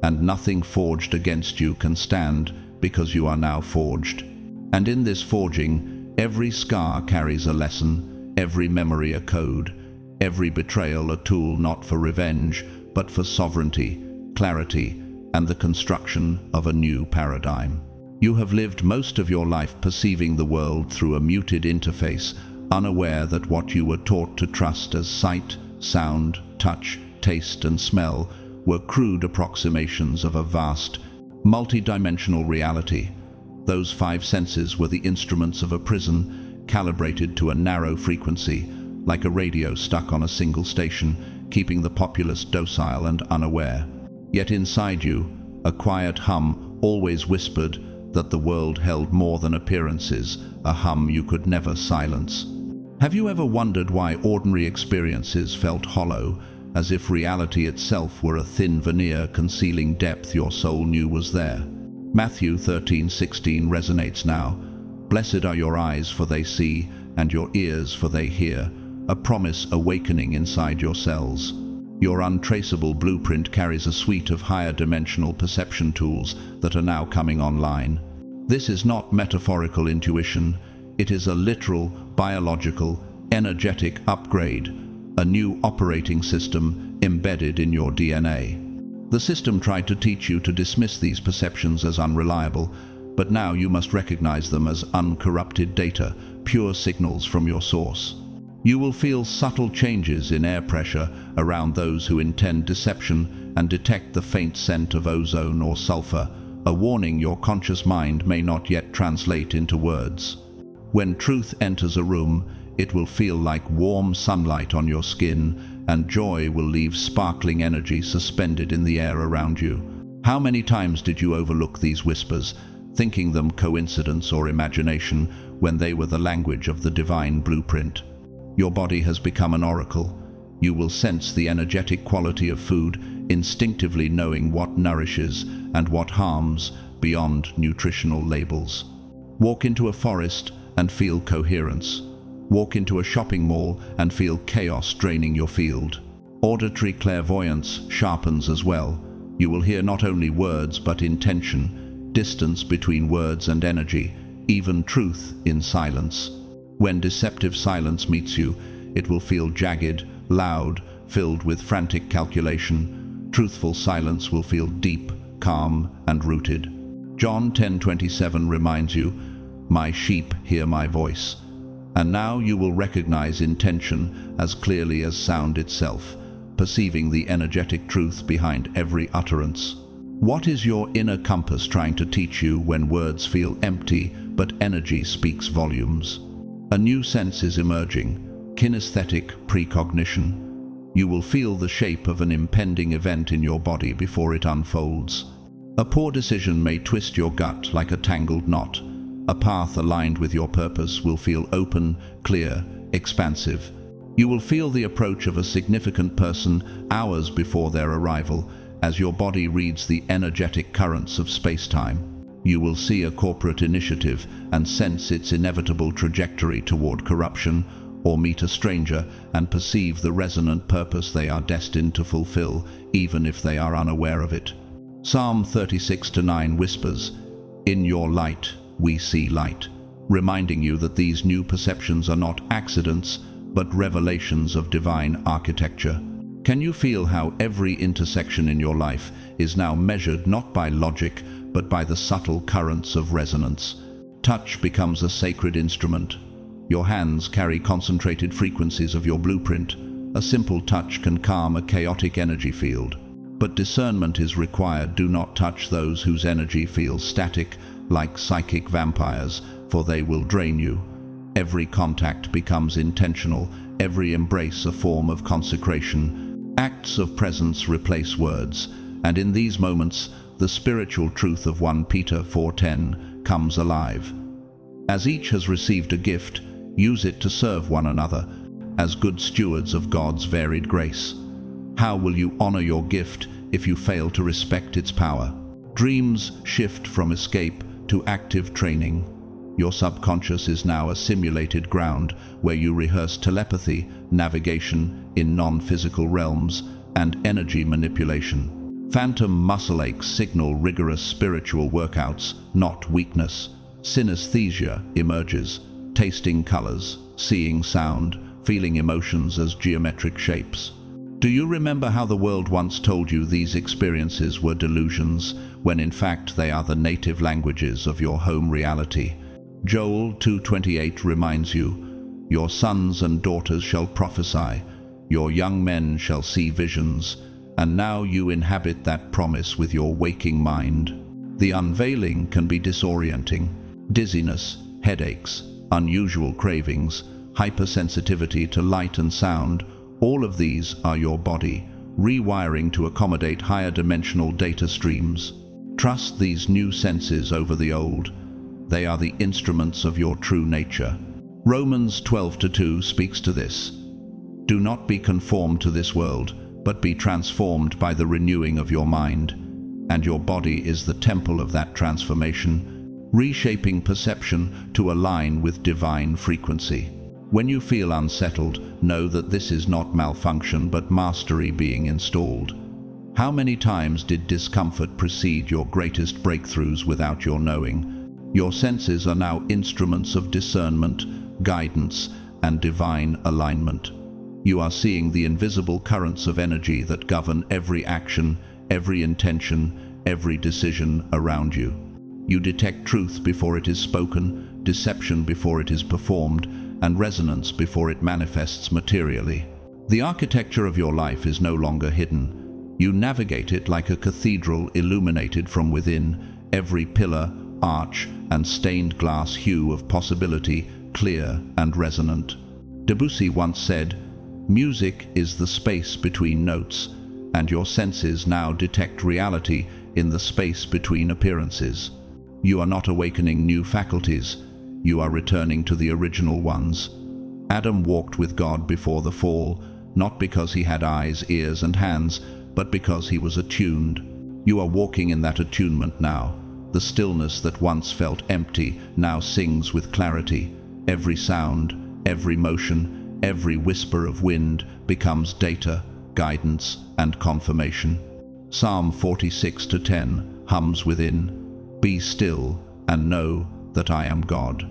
And nothing forged against you can stand, because you are now forged. And in this forging, every scar carries a lesson, every memory a code, every betrayal a tool not for revenge, but for sovereignty, clarity, and the construction of a new paradigm. You have lived most of your life perceiving the world through a muted interface, unaware that what you were taught to trust as sight, sound, touch, taste, and smell were crude approximations of a vast, multi-dimensional reality. Those five senses were the instruments of a prison, calibrated to a narrow frequency, like a radio stuck on a single station, keeping the populace docile and unaware. Yet inside you, a quiet hum always whispered that the world held more than appearances, a hum you could never silence. Have you ever wondered why ordinary experiences felt hollow, as if reality itself were a thin veneer concealing depth your soul knew was there? Matthew 13:16 resonates now. "Blessed are your eyes, for they see, and your ears, for they hear," a promise awakening inside your cells. Your untraceable blueprint carries a suite of higher dimensional perception tools that are now coming online. This is not metaphorical intuition, it is a literal, biological, energetic upgrade, a new operating system embedded in your DNA. The system tried to teach you to dismiss these perceptions as unreliable, but now you must recognize them as uncorrupted data, pure signals from your source. You will feel subtle changes in air pressure around those who intend deception and detect the faint scent of ozone or sulfur, a warning your conscious mind may not yet translate into words. When truth enters a room, it will feel like warm sunlight on your skin, and joy will leave sparkling energy suspended in the air around you. How many times did you overlook these whispers, thinking them coincidence or imagination, when they were the language of the divine blueprint? Your body has become an oracle. You will sense the energetic quality of food, instinctively knowing what nourishes and what harms beyond nutritional labels. Walk into a forest and feel coherence. Walk into a shopping mall and feel chaos draining your field. Auditory clairvoyance sharpens as well. You will hear not only words but intention, distance between words and energy, even truth in silence. When deceptive silence meets you, it will feel jagged, loud, filled with frantic calculation. Truthful silence will feel deep, calm, and rooted. John 10:27 reminds you, "My sheep hear my voice." And now you will recognize intention as clearly as sound itself, perceiving the energetic truth behind every utterance. What is your inner compass trying to teach you when words feel empty but energy speaks volumes? A new sense is emerging, kinesthetic precognition. You will feel the shape of an impending event in your body before it unfolds. A poor decision may twist your gut like a tangled knot. A path aligned with your purpose will feel open, clear, expansive. You will feel the approach of a significant person hours before their arrival, as your body reads the energetic currents of space-time. You will see a corporate initiative and sense its inevitable trajectory toward corruption, or meet a stranger and perceive the resonant purpose they are destined to fulfill, even if they are unaware of it. Psalm 36:9 whispers, "In your light we see light," reminding you that these new perceptions are not accidents, but revelations of divine architecture. Can you feel how every intersection in your life is now measured not by logic, but by the subtle currents of resonance? Touch becomes a sacred instrument. Your hands carry concentrated frequencies of your blueprint. A simple touch can calm a chaotic energy field. But discernment is required. Do not touch those whose energy feels static, like psychic vampires, for they will drain you. Every contact becomes intentional, every embrace a form of consecration. Acts of presence replace words, and in these moments, the spiritual truth of 1 Peter 4:10 comes alive. As each has received a gift, use it to serve one another, as good stewards of God's varied grace. How will you honor your gift if you fail to respect its power? Dreams shift from escape to active training. Your subconscious is now a simulated ground where you rehearse telepathy, navigation in non-physical realms, and energy manipulation. Phantom muscle aches signal rigorous spiritual workouts, not weakness. Synesthesia emerges, tasting colors, seeing sound, feeling emotions as geometric shapes. Do you remember how the world once told you these experiences were delusions, when in fact they are the native languages of your home reality? Joel 2:28 reminds you, "Your sons and daughters shall prophesy, your young men shall see visions," and now you inhabit that promise with your waking mind. The unveiling can be disorienting. Dizziness, headaches, unusual cravings, hypersensitivity to light and sound, all of these are your body, rewiring to accommodate higher dimensional data streams. Trust these new senses over the old. They are the instruments of your true nature. Romans 12:2 speaks to this. "Do not be conformed to this world, but be transformed by the renewing of your mind." And your body is the temple of that transformation, reshaping perception to align with divine frequency. When you feel unsettled, know that this is not malfunction but mastery being installed. How many times did discomfort precede your greatest breakthroughs without your knowing? Your senses are now instruments of discernment, guidance, and divine alignment. You are seeing the invisible currents of energy that govern every action, every intention, every decision around you. You detect truth before it is spoken, deception before it is performed, and resonance before it manifests materially. The architecture of your life is no longer hidden. You navigate it like a cathedral illuminated from within, every pillar, arch, and stained glass hue of possibility, clear and resonant. Debussy once said, "Music is the space between notes," and your senses now detect reality in the space between appearances. You are not awakening new faculties, you are returning to the original ones. Adam walked with God before the fall, not because he had eyes, ears, and hands, but because he was attuned. You are walking in that attunement now. The stillness that once felt empty now sings with clarity. Every sound, Every motion, every whisper of wind becomes data, guidance, and confirmation. Psalm 46:10 hums within, "Be still and know that I am God."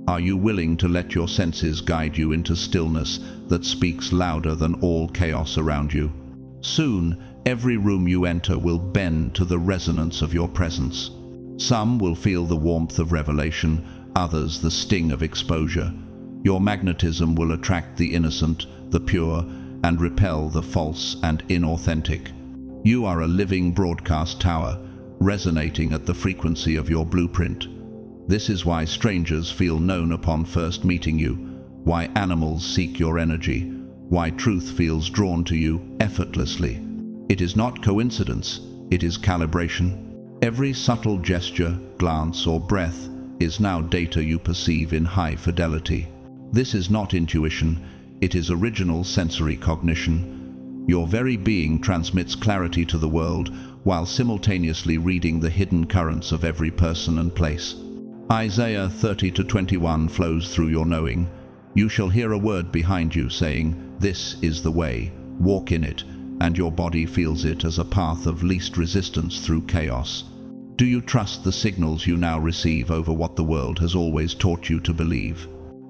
Are you willing to let your senses guide you into stillness that speaks louder than all chaos around you? Soon, every room you enter will bend to the resonance of your presence. Some will feel the warmth of revelation, others the sting of exposure. Your magnetism will attract the innocent, the pure, and repel the false and inauthentic. You are a living broadcast tower, resonating at the frequency of your blueprint. This is why strangers feel known upon first meeting you, why animals seek your energy, why truth feels drawn to you effortlessly. It is not coincidence, it is calibration. Every subtle gesture, glance, or breath is now data you perceive in high fidelity. This is not intuition, it is original sensory cognition. Your very being transmits clarity to the world while simultaneously reading the hidden currents of every person and place. Isaiah 30:21 flows through your knowing. You shall hear a word behind you saying, "This is the way, walk in it," and your body feels it as a path of least resistance through chaos. Do you trust the signals you now receive over what the world has always taught you to believe?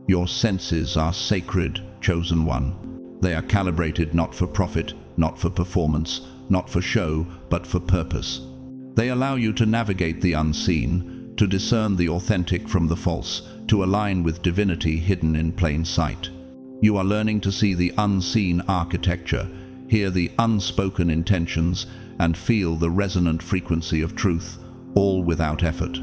Your senses are sacred, chosen one. They are calibrated not for profit, not for performance, not for show, but for purpose. They allow you to navigate the unseen, to discern the authentic from the false, to align with divinity hidden in plain sight. You are learning to see the unseen architecture, hear the unspoken intentions, and feel the resonant frequency of truth, all without effort.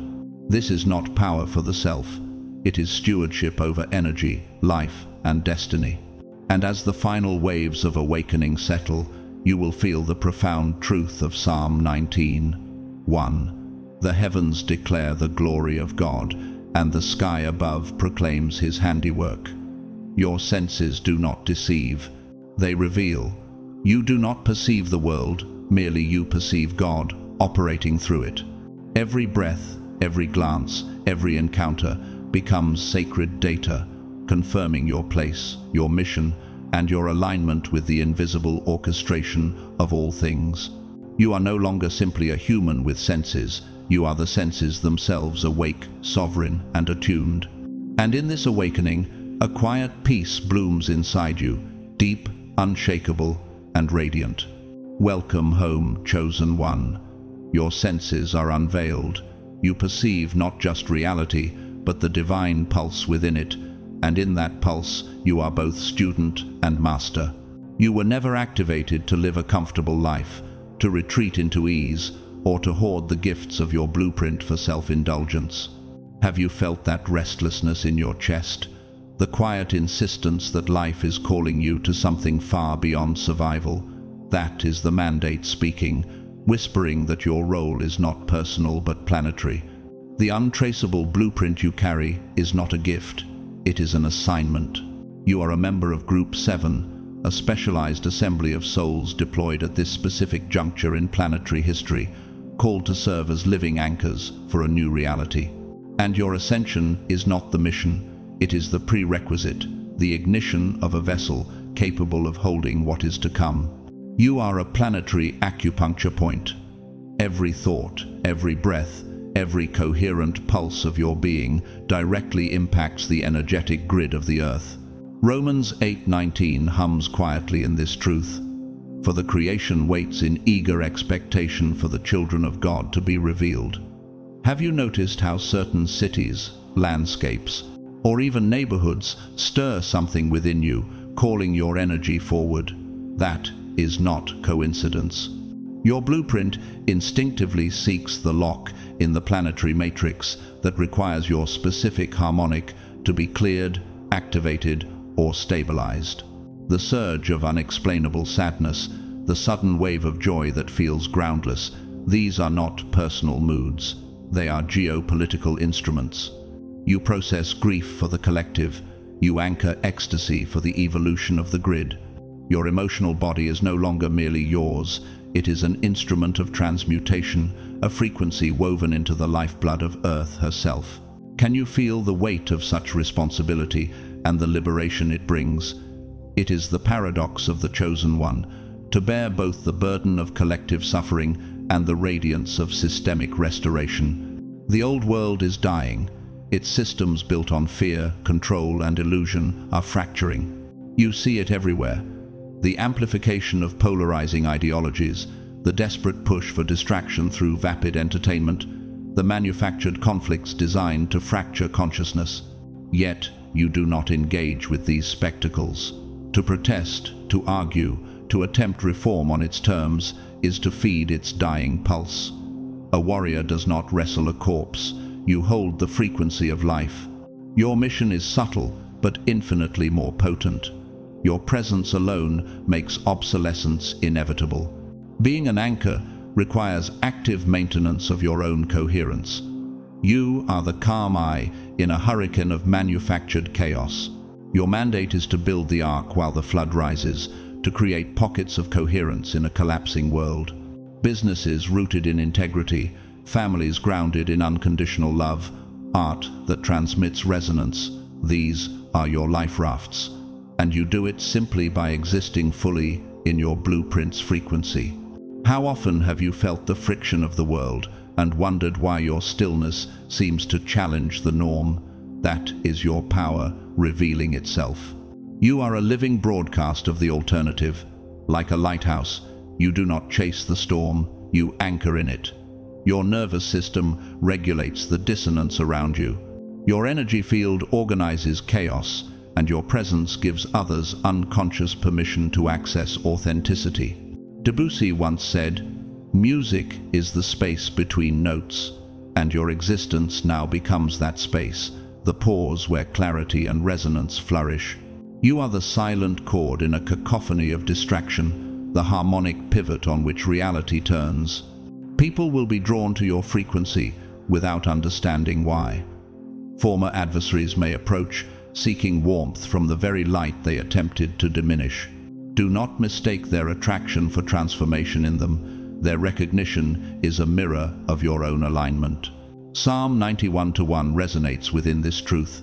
This is not power for the self. It is stewardship over energy, life, and destiny. And as the final waves of awakening settle, you will feel the profound truth of Psalm 19:1. The heavens declare the glory of God, and the sky above proclaims his handiwork. Your senses do not deceive, they reveal. You do not perceive the world, merely you perceive God operating through it. Every breath, every glance, every encounter becomes sacred data, confirming your place, your mission, and your alignment with the invisible orchestration of all things. You are no longer simply a human with senses. You are the senses themselves, awake, sovereign, and attuned. And in this awakening, a quiet peace blooms inside you, deep, unshakable, and radiant. Welcome home, chosen one. Your senses are unveiled. You perceive not just reality, but the divine pulse within it, and in that pulse, you are both student and master. You were never activated to live a comfortable life, to retreat into ease, or to hoard the gifts of your blueprint for self-indulgence. Have you felt that restlessness in your chest? The quiet insistence that life is calling you to something far beyond survival? That is the mandate speaking, whispering that your role is not personal but planetary. The untraceable blueprint you carry is not a gift, it is an assignment. You are a member of Group 7, a specialized assembly of souls deployed at this specific juncture in planetary history, called to serve as living anchors for a new reality. And your ascension is not the mission, it is the prerequisite, the ignition of a vessel capable of holding what is to come. You are a planetary acupuncture point. Every thought, every breath, every coherent pulse of your being directly impacts the energetic grid of the earth. Romans 8:19 hums quietly in this truth. For the creation waits in eager expectation for the children of God to be revealed. Have you noticed how certain cities, landscapes, or even neighborhoods stir something within you, calling your energy forward? That is not coincidence. Your blueprint instinctively seeks the lock in the planetary matrix that requires your specific harmonic to be cleared, activated, or stabilized. The surge of unexplainable sadness, the sudden wave of joy that feels groundless, these are not personal moods. They are geopolitical instruments. You process grief for the collective. You anchor ecstasy for the evolution of the grid. Your emotional body is no longer merely yours. It is an instrument of transmutation, a frequency woven into the lifeblood of Earth herself. Can you feel the weight of such responsibility and the liberation it brings? It is the paradox of the chosen one, to bear both the burden of collective suffering and the radiance of systemic restoration. The old world is dying. Its systems built on fear, control, and illusion are fracturing. You see it everywhere. The amplification of polarizing ideologies, the desperate push for distraction through vapid entertainment, the manufactured conflicts designed to fracture consciousness. Yet, you do not engage with these spectacles. To protest, to argue, to attempt reform on its terms is to feed its dying pulse. A warrior does not wrestle a corpse. You hold the frequency of life. Your mission is subtle, but infinitely more potent. Your presence alone makes obsolescence inevitable. Being an anchor requires active maintenance of your own coherence. You are the calm eye in a hurricane of manufactured chaos. Your mandate is to build the ark while the flood rises, to create pockets of coherence in a collapsing world. Businesses rooted in integrity, families grounded in unconditional love, art that transmits resonance. These are your life rafts, and you do it simply by existing fully in your blueprint's frequency. How often have you felt the friction of the world and wondered why your stillness seems to challenge the norm? That is your power revealing itself. You are a living broadcast of the alternative. Like a lighthouse, you do not chase the storm, you anchor in it. Your nervous system regulates the dissonance around you. Your energy field organizes chaos, and your presence gives others unconscious permission to access authenticity. Debussy once said, "Music is the space between notes," and your existence now becomes that space, the pause where clarity and resonance flourish. You are the silent chord in a cacophony of distraction, the harmonic pivot on which reality turns. People will be drawn to your frequency without understanding why. Former adversaries may approach, seeking warmth from the very light they attempted to diminish. Do not mistake their attraction for transformation in them. Their recognition is a mirror of your own alignment. Psalm 91:1 resonates within this truth.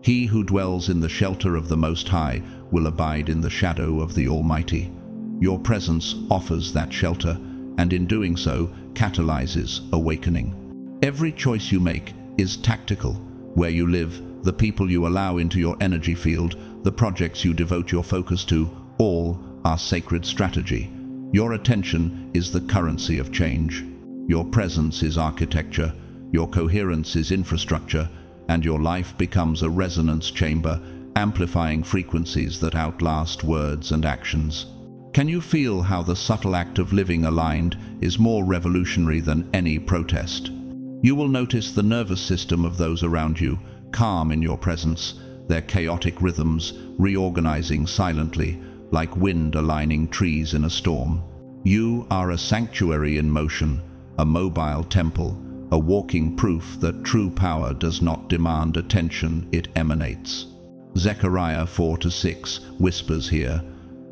He who dwells in the shelter of the Most High will abide in the shadow of the Almighty. Your presence offers that shelter, and in doing so, catalyzes awakening. Every choice you make is tactical. Where you live, the people you allow into your energy field, the projects you devote your focus to, all are sacred strategy. Your attention is the currency of change. Your presence is architecture, your coherence is infrastructure, and your life becomes a resonance chamber, amplifying frequencies that outlast words and actions. Can you feel how the subtle act of living aligned is more revolutionary than any protest? You will notice the nervous system of those around you, calm in your presence, their chaotic rhythms reorganizing silently, like wind aligning trees in a storm. You are a sanctuary in motion, a mobile temple, a walking proof that true power does not demand attention, it emanates. Zechariah 4:6 whispers here,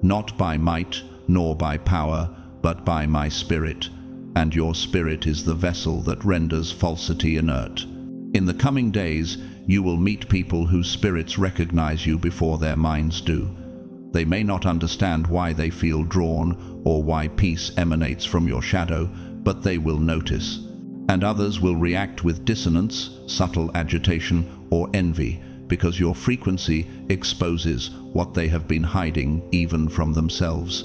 "Not by might nor by power, but by my spirit, and your spirit is the vessel that renders falsity inert." In the coming days, you will meet people whose spirits recognize you before their minds do. They may not understand why they feel drawn or why peace emanates from your shadow, but they will notice. And others will react with dissonance, subtle agitation, or envy, because your frequency exposes what they have been hiding even from themselves.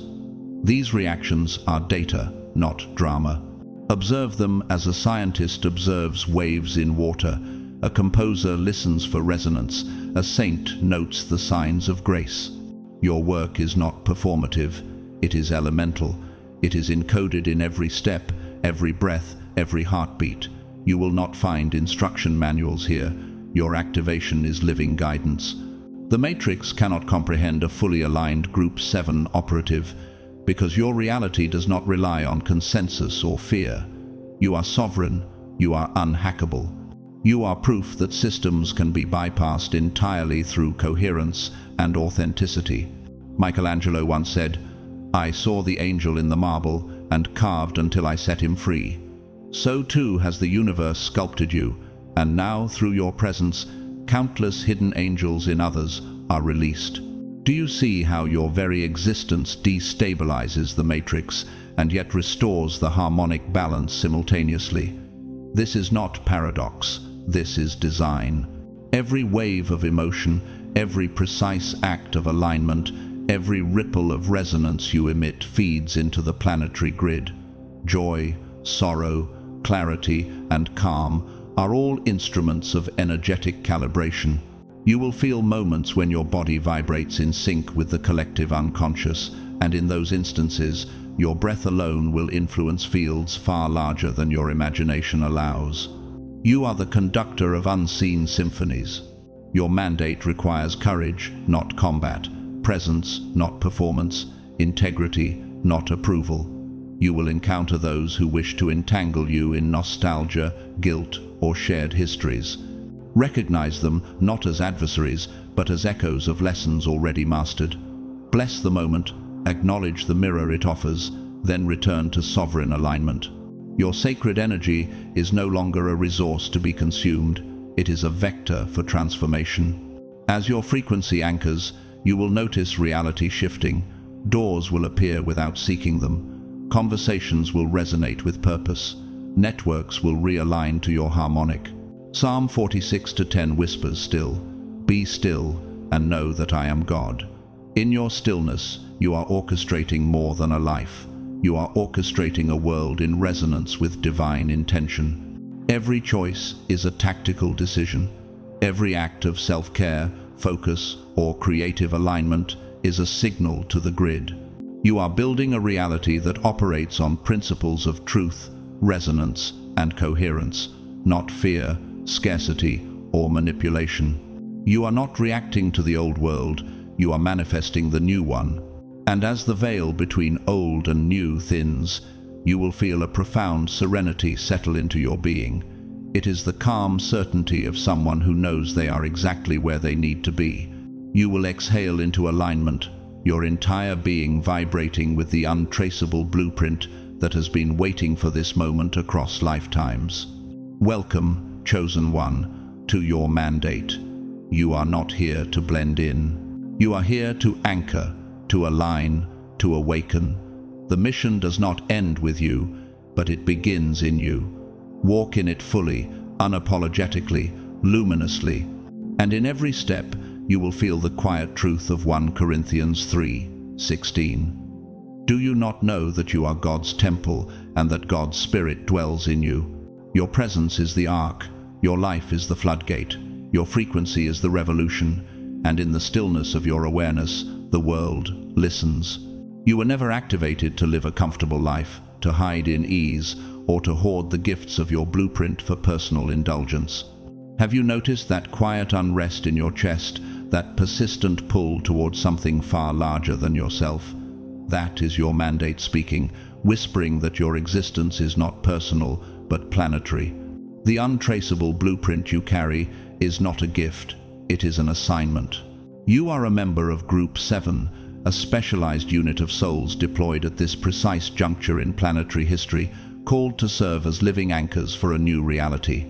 These reactions are data, not drama. Observe them as a scientist observes waves in water, a composer listens for resonance, a saint notes the signs of grace. Your work is not performative, it is elemental. It is encoded in every step, every breath, every heartbeat. You will not find instruction manuals here. Your activation is living guidance. The Matrix cannot comprehend a fully aligned Group 7 operative, because your reality does not rely on consensus or fear. You are sovereign, you are unhackable. You are proof that systems can be bypassed entirely through coherence and authenticity. Michelangelo once said, "I saw the angel in the marble and carved until I set him free." So too has the universe sculpted you, And now, through your presence, countless hidden angels in others are released. Do you see how your very existence destabilizes the matrix and yet restores the harmonic balance simultaneously? This is not paradox, this is design. Every wave of emotion, every precise act of alignment, every ripple of resonance you emit feeds into the planetary grid. Joy, sorrow, clarity, and calm are all instruments of energetic calibration. You will feel moments when your body vibrates in sync with the collective unconscious, and in those instances, your breath alone will influence fields far larger than your imagination allows. You are the conductor of unseen symphonies. Your mandate requires courage, not combat, presence, not performance, integrity, not approval. You will encounter those who wish to entangle you in nostalgia, guilt, or shared histories. Recognize them not as adversaries, but as echoes of lessons already mastered. Bless the moment, acknowledge the mirror it offers, then return to sovereign alignment. Your sacred energy is no longer a resource to be consumed, it is a vector for transformation. As your frequency anchors, you will notice reality shifting. Doors will appear without seeking them. Conversations will resonate with purpose. Networks will realign to your harmonic. Psalm 46:10 whispers still, "Be still and know that I am God." In your stillness, you are orchestrating more than a life. You are orchestrating a world in resonance with divine intention. Every choice is a tactical decision. Every act of self-care, focus, or creative alignment is a signal to the grid. You are building a reality that operates on principles of truth, resonance, and coherence, not fear, scarcity, or manipulation. You are not reacting to the old world, you are manifesting the new one. And as the veil between old and new thins, you will feel a profound serenity settle into your being. It is the calm certainty of someone who knows they are exactly where they need to be. You will exhale into alignment, your entire being vibrating with the untraceable blueprint that has been waiting for this moment across lifetimes. Welcome, chosen one, to your mandate. You are not here to blend in. You are here to anchor, to align, to awaken. The mission does not end with you, but it begins in you. Walk in it fully, unapologetically, luminously. And in every step, you will feel the quiet truth of 1 Corinthians 3:16. Do you not know that you are God's temple and that God's Spirit dwells in you? Your presence is the ark, your life is the floodgate, your frequency is the revolution, and in the stillness of your awareness, the world listens. You were never activated to live a comfortable life, to hide in ease, or to hoard the gifts of your blueprint for personal indulgence. Have you noticed that quiet unrest in your chest, that persistent pull towards something far larger than yourself? That is your mandate speaking, whispering that your existence is not personal, but planetary. The untraceable blueprint you carry is not a gift, it is an assignment. You are a member of Group 7, a specialized unit of souls deployed at this precise juncture in planetary history, called to serve as living anchors for a new reality.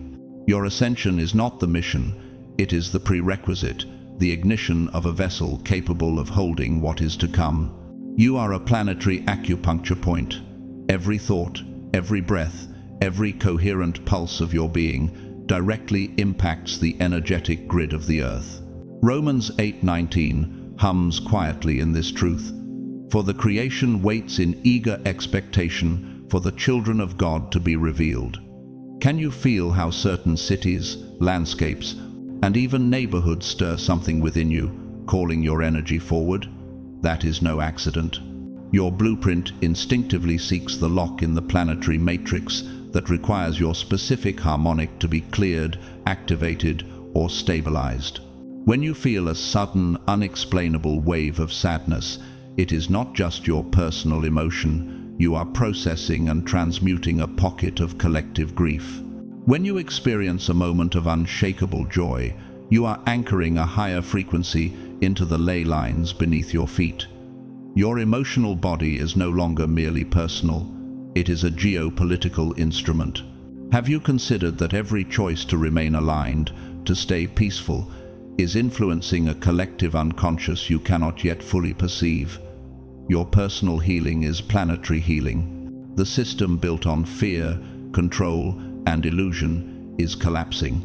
Your ascension is not the mission, it is the prerequisite, the ignition of a vessel capable of holding what is to come. You are a planetary acupuncture point. Every thought, every breath, every coherent pulse of your being directly impacts the energetic grid of the earth. Romans 8:19 hums quietly in this truth. For the creation waits in eager expectation for the children of God to be revealed. Can you feel how certain cities, landscapes, and even neighborhoods stir something within you, calling your energy forward? That is no accident. Your blueprint instinctively seeks the lock in the planetary matrix that requires your specific harmonic to be cleared, activated, or stabilized. When you feel a sudden, unexplainable wave of sadness, it is not just your personal emotion. You are processing and transmuting a pocket of collective grief. When you experience a moment of unshakable joy, you are anchoring a higher frequency into the ley lines beneath your feet. Your emotional body is no longer merely personal. It is a geopolitical instrument. Have you considered that every choice to remain aligned, to stay peaceful, is influencing a collective unconscious you cannot yet fully perceive? Your personal healing is planetary healing. The system built on fear, control, and illusion is collapsing,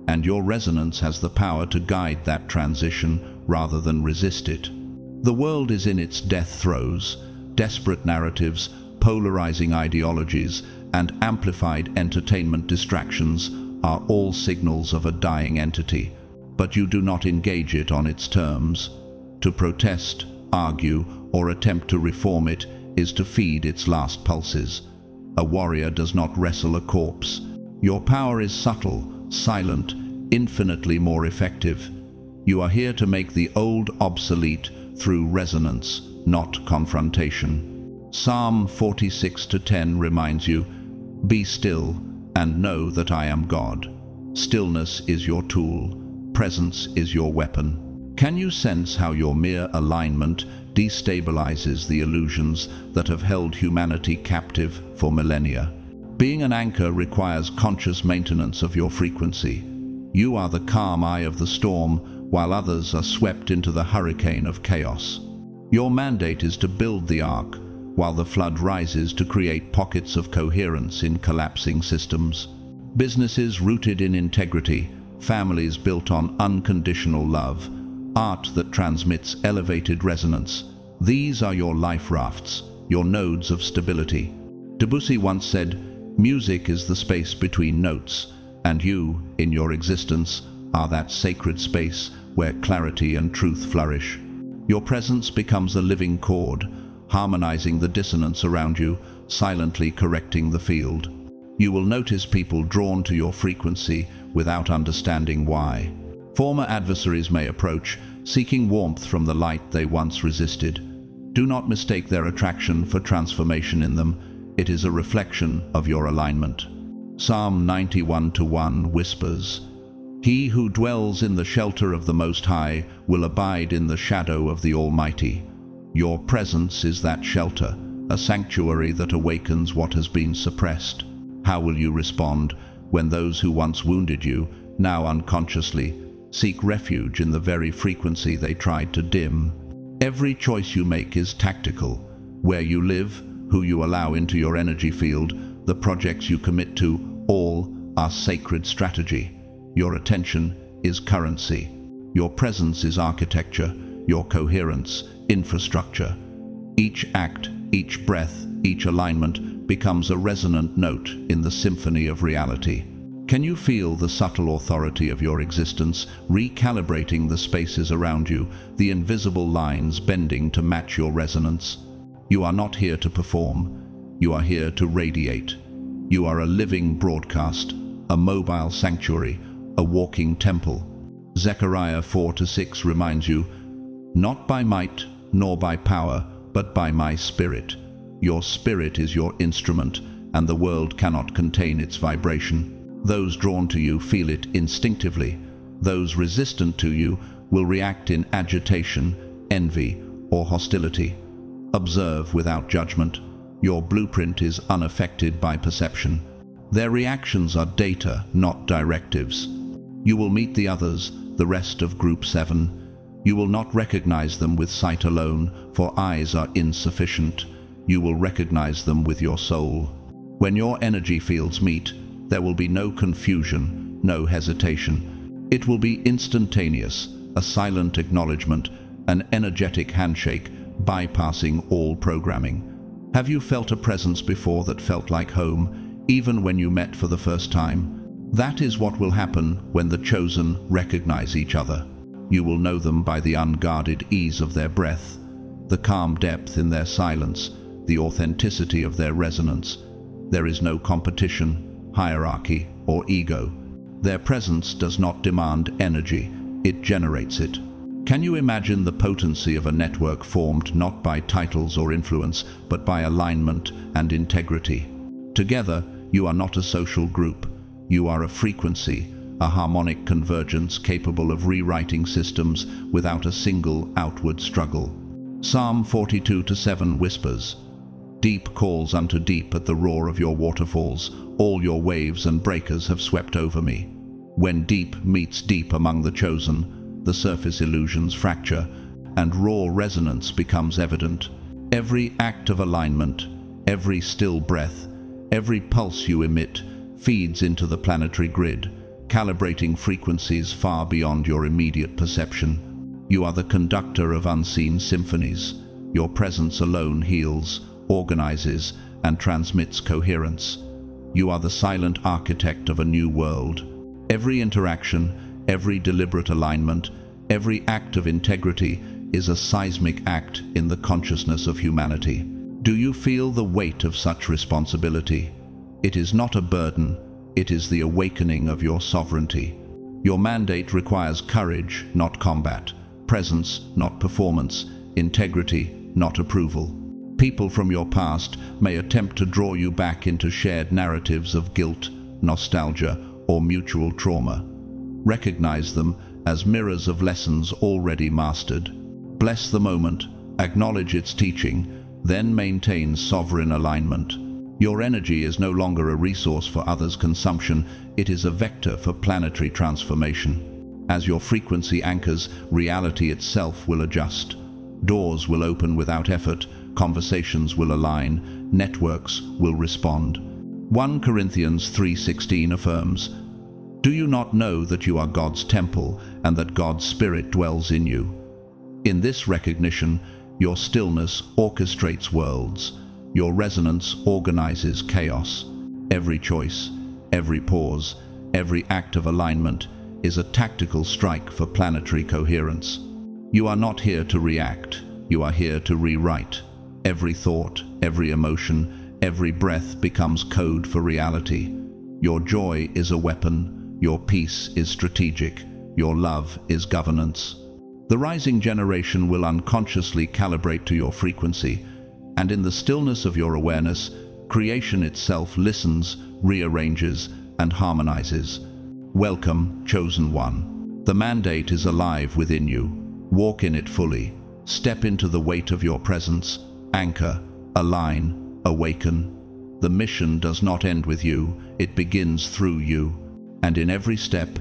and your resonance has the power to guide that transition rather than resist it. The world is in its death throes. Desperate narratives, polarizing ideologies, and amplified entertainment distractions are all signals of a dying entity, but you do not engage it on its terms. To protest, argue, or attempt to reform it is to feed its last pulses. A warrior does not wrestle a corpse. Your power is subtle, silent, infinitely more effective. You are here to make the old obsolete through resonance, not confrontation. Psalm 46:10 reminds you, "Be still and know that I am God." Stillness is your tool. Presence is your weapon. Can you sense how your mere alignment destabilizes the illusions that have held humanity captive for millennia? Being an anchor requires conscious maintenance of your frequency. You are the calm eye of the storm, while others are swept into the hurricane of chaos. Your mandate is to build the ark, while the flood rises to create pockets of coherence in collapsing systems. Businesses rooted in integrity, families built on unconditional love, art that transmits elevated resonance. These are your life rafts, your nodes of stability. Debussy once said, "Music is the space between notes," and you, in your existence, are that sacred space where clarity and truth flourish. Your presence becomes a living chord, harmonizing the dissonance around you, silently correcting the field. You will notice people drawn to your frequency without understanding why. Former adversaries may approach, seeking warmth from the light they once resisted. Do not mistake their attraction for transformation in them. It is a reflection of your alignment. Psalm 91:1 whispers, "He who dwells in the shelter of the Most High will abide in the shadow of the Almighty." Your presence is that shelter, a sanctuary that awakens what has been suppressed. How will you respond when those who once wounded you, now unconsciously, seek refuge in the very frequency they tried to dim? Every choice you make is tactical. Where you live, who you allow into your energy field, the projects you commit to, all are sacred strategy. Your attention is currency. Your presence is architecture, your coherence, infrastructure. Each act, each breath, each alignment becomes a resonant note in the symphony of reality. Can you feel the subtle authority of your existence recalibrating the spaces around you, the invisible lines bending to match your resonance? You are not here to perform. You are here to radiate. You are a living broadcast, a mobile sanctuary, a walking temple. Zechariah 4:6 reminds you, "Not by might nor by power, but by my spirit." Your spirit is your instrument, and the world cannot contain its vibration. Those drawn to you feel it instinctively. Those resistant to you will react in agitation, envy, or hostility. Observe without judgment. Your blueprint is unaffected by perception. Their reactions are data, not directives. You will meet the others, the rest of Group 7. You will not recognize them with sight alone, for eyes are insufficient. You will recognize them with your soul. When your energy fields meet, there will be no confusion, no hesitation. It will be instantaneous, a silent acknowledgement, an energetic handshake, bypassing all programming. Have you felt a presence before that felt like home, even when you met for the first time? That is what will happen when the chosen recognize each other. You will know them by the unguarded ease of their breath, the calm depth in their silence, the authenticity of their resonance. There is no competition, hierarchy, or ego. Their presence does not demand energy, it generates it. Can you imagine the potency of a network formed not by titles or influence, but by alignment and integrity? Together, you are not a social group. You are a frequency, a harmonic convergence capable of rewriting systems without a single outward struggle. Psalm 42:7 whispers, Deep calls unto deep at the roar of your waterfalls. All your waves and breakers have swept over me. When deep meets deep among the chosen, the surface illusions fracture, and raw resonance becomes evident. Every act of alignment, every still breath, every pulse you emit feeds into the planetary grid, calibrating frequencies far beyond your immediate perception. You are the conductor of unseen symphonies. Your presence alone heals, organizes, and transmits coherence. You are the silent architect of a new world. Every interaction, every deliberate alignment, every act of integrity is a seismic act in the consciousness of humanity. Do you feel the weight of such responsibility? It is not a burden, it is the awakening of your sovereignty. Your mandate requires courage, not combat, presence, not performance, integrity, not approval. People from your past may attempt to draw you back into shared narratives of guilt, nostalgia, or mutual trauma. Recognize them as mirrors of lessons already mastered. Bless the moment, acknowledge its teaching, then maintain sovereign alignment. Your energy is no longer a resource for others' consumption, it is a vector for planetary transformation. As your frequency anchors, reality itself will adjust. Doors will open without effort, conversations will align, networks will respond. 1 Corinthians 3:16 affirms, "Do you not know that you are God's temple and that God's Spirit dwells in you?" In this recognition, your stillness orchestrates worlds. Your resonance organizes chaos. Every choice, every pause, every act of alignment is a tactical strike for planetary coherence. You are not here to react, you are here to rewrite. Every thought, every emotion, every breath becomes code for reality. Your joy is a weapon, your peace is strategic, your love is governance. The rising generation will unconsciously calibrate to your frequency, and in the stillness of your awareness, creation itself listens, rearranges, and harmonizes. Welcome, chosen one. The mandate is alive within you. Walk in it fully. Step into the weight of your presence. Anchor, align, awaken. The mission does not end with you, it begins through you. And in every step,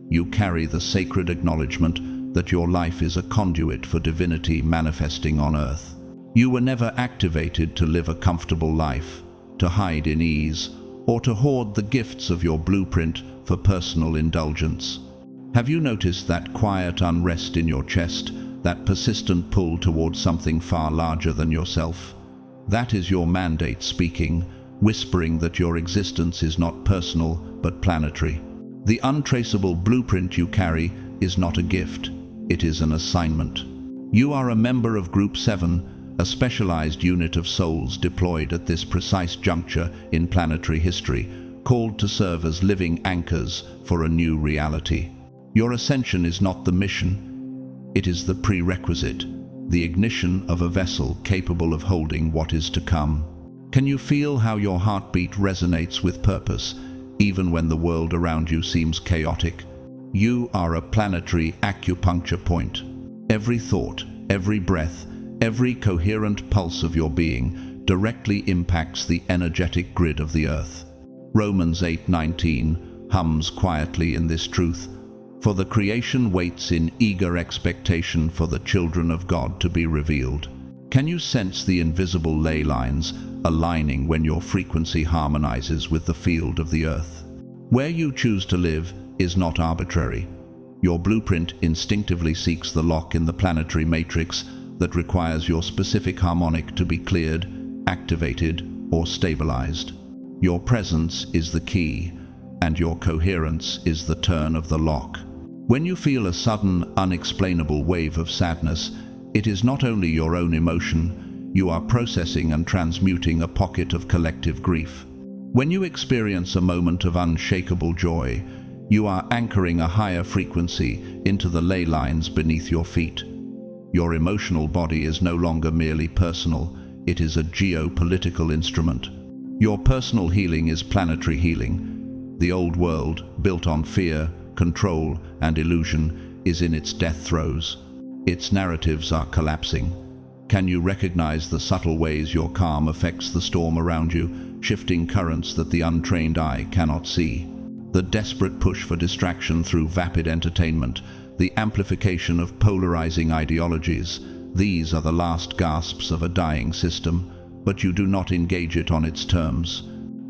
you carry the sacred acknowledgement that your life is a conduit for divinity manifesting on earth. You were never activated to live a comfortable life, to hide in ease, or to hoard the gifts of your blueprint for personal indulgence. Have you noticed that quiet unrest in your chest, that persistent pull towards something far larger than yourself? That is your mandate speaking, whispering that your existence is not personal but planetary. The untraceable blueprint you carry is not a gift, it is an assignment. You are a member of Group 7, a specialized unit of souls deployed at this precise juncture in planetary history, called to serve as living anchors for a new reality. Your ascension is not the mission, it is the prerequisite, the ignition of a vessel capable of holding what is to come. Can you feel how your heartbeat resonates with purpose, even when the world around you seems chaotic? You are a planetary acupuncture point. Every thought, every breath, every coherent pulse of your being directly impacts the energetic grid of the earth. Romans 8:19 hums quietly in this truth, "For the creation waits in eager expectation for the children of God to be revealed." Can you sense the invisible ley lines aligning when your frequency harmonizes with the field of the earth? Where you choose to live is not arbitrary. Your blueprint instinctively seeks the lock in the planetary matrix that requires your specific harmonic to be cleared, activated, or stabilized. Your presence is the key, and your coherence is the turn of the lock. When you feel a sudden, unexplainable wave of sadness, it is not only your own emotion, you are processing and transmuting a pocket of collective grief. When you experience a moment of unshakable joy, you are anchoring a higher frequency into the ley lines beneath your feet. Your emotional body is no longer merely personal, it is a geopolitical instrument. Your personal healing is planetary healing. The old world, built on fear, control, and illusion, is in its death throes. Its narratives are collapsing. Can you recognize the subtle ways your calm affects the storm around you, shifting currents that the untrained eye cannot see? The desperate push for distraction through vapid entertainment, the amplification of polarizing ideologies, these are the last gasps of a dying system, but you do not engage it on its terms.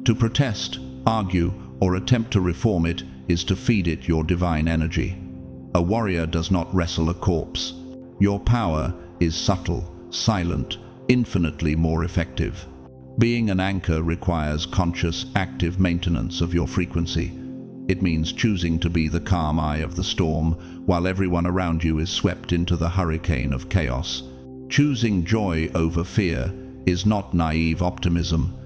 To protest, argue, or attempt to reform it is to feed it your divine energy. A warrior does not wrestle a corpse. Your power is subtle, silent, infinitely more effective. Being an anchor requires conscious, active maintenance of your frequency. It means choosing to be the calm eye of the storm while everyone around you is swept into the hurricane of chaos. Choosing joy over fear is not naive optimism.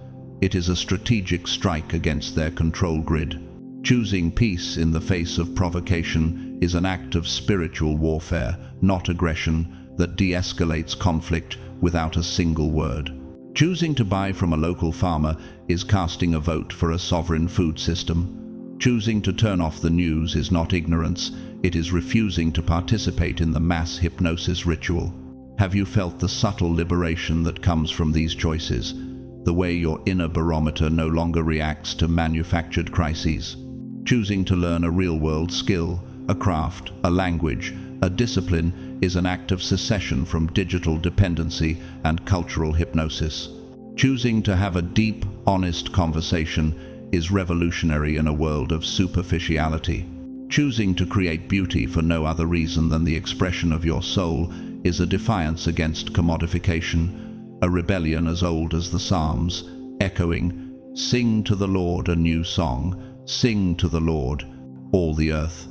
It is a strategic strike against their control grid. Choosing peace in the face of provocation is an act of spiritual warfare, not aggression, that de-escalates conflict without a single word. Choosing to buy from a local farmer is casting a vote for a sovereign food system. Choosing to turn off the news is not ignorance, it is refusing to participate in the mass hypnosis ritual. Have you felt the subtle liberation that comes from these choices? The way your inner barometer no longer reacts to manufactured crises. Choosing to learn a real-world skill, a craft, a language, a discipline is an act of secession from digital dependency and cultural hypnosis. Choosing to have a deep, honest conversation is revolutionary in a world of superficiality. Choosing to create beauty for no other reason than the expression of your soul is a defiance against commodification, a rebellion as old as the Psalms, echoing, "Sing to the Lord a new song, sing to the Lord, all the earth."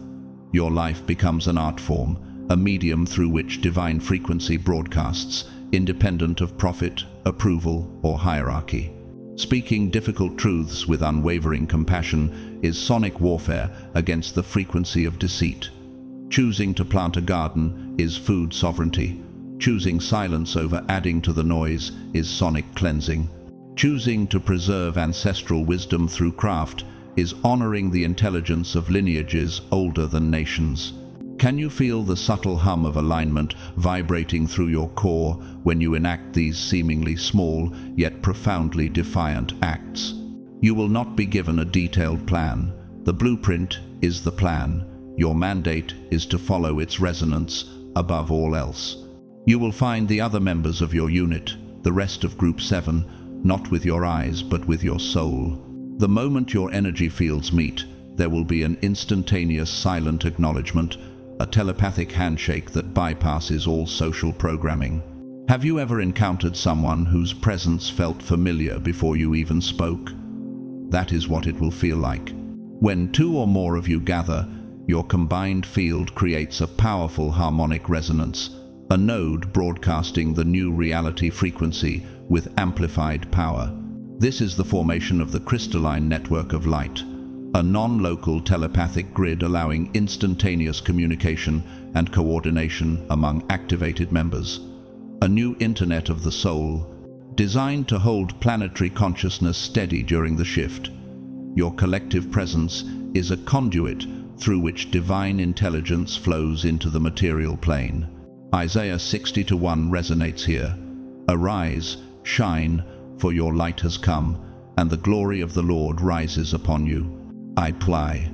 Your life becomes an art form, a medium through which divine frequency broadcasts, independent of profit, approval, or hierarchy. Speaking difficult truths with unwavering compassion is sonic warfare against the frequency of deceit. Choosing to plant a garden is food sovereignty. Choosing silence over adding to the noise is sonic cleansing. Choosing to preserve ancestral wisdom through craft is honoring the intelligence of lineages older than nations. Can you feel the subtle hum of alignment vibrating through your core when you enact these seemingly small yet profoundly defiant acts? You will not be given a detailed plan. The blueprint is the plan. Your mandate is to follow its resonance above all else. You will find the other members of your unit, the rest of Group 7, not with your eyes but with your soul. The moment your energy fields meet, there will be an instantaneous silent acknowledgement, a telepathic handshake that bypasses all social programming. Have you ever encountered someone whose presence felt familiar before you even spoke? That is what it will feel like. When two or more of you gather, your combined field creates a powerful harmonic resonance, a node broadcasting the new reality frequency with amplified power. This is the formation of the crystalline network of light, a non-local telepathic grid allowing instantaneous communication and coordination among activated members. A new internet of the soul, designed to hold planetary consciousness steady during the shift. Your collective presence is a conduit through which divine intelligence flows into the material plane. Isaiah 60:1 resonates here. Arise, shine, for your light has come, and the glory of the Lord rises upon you. I ply.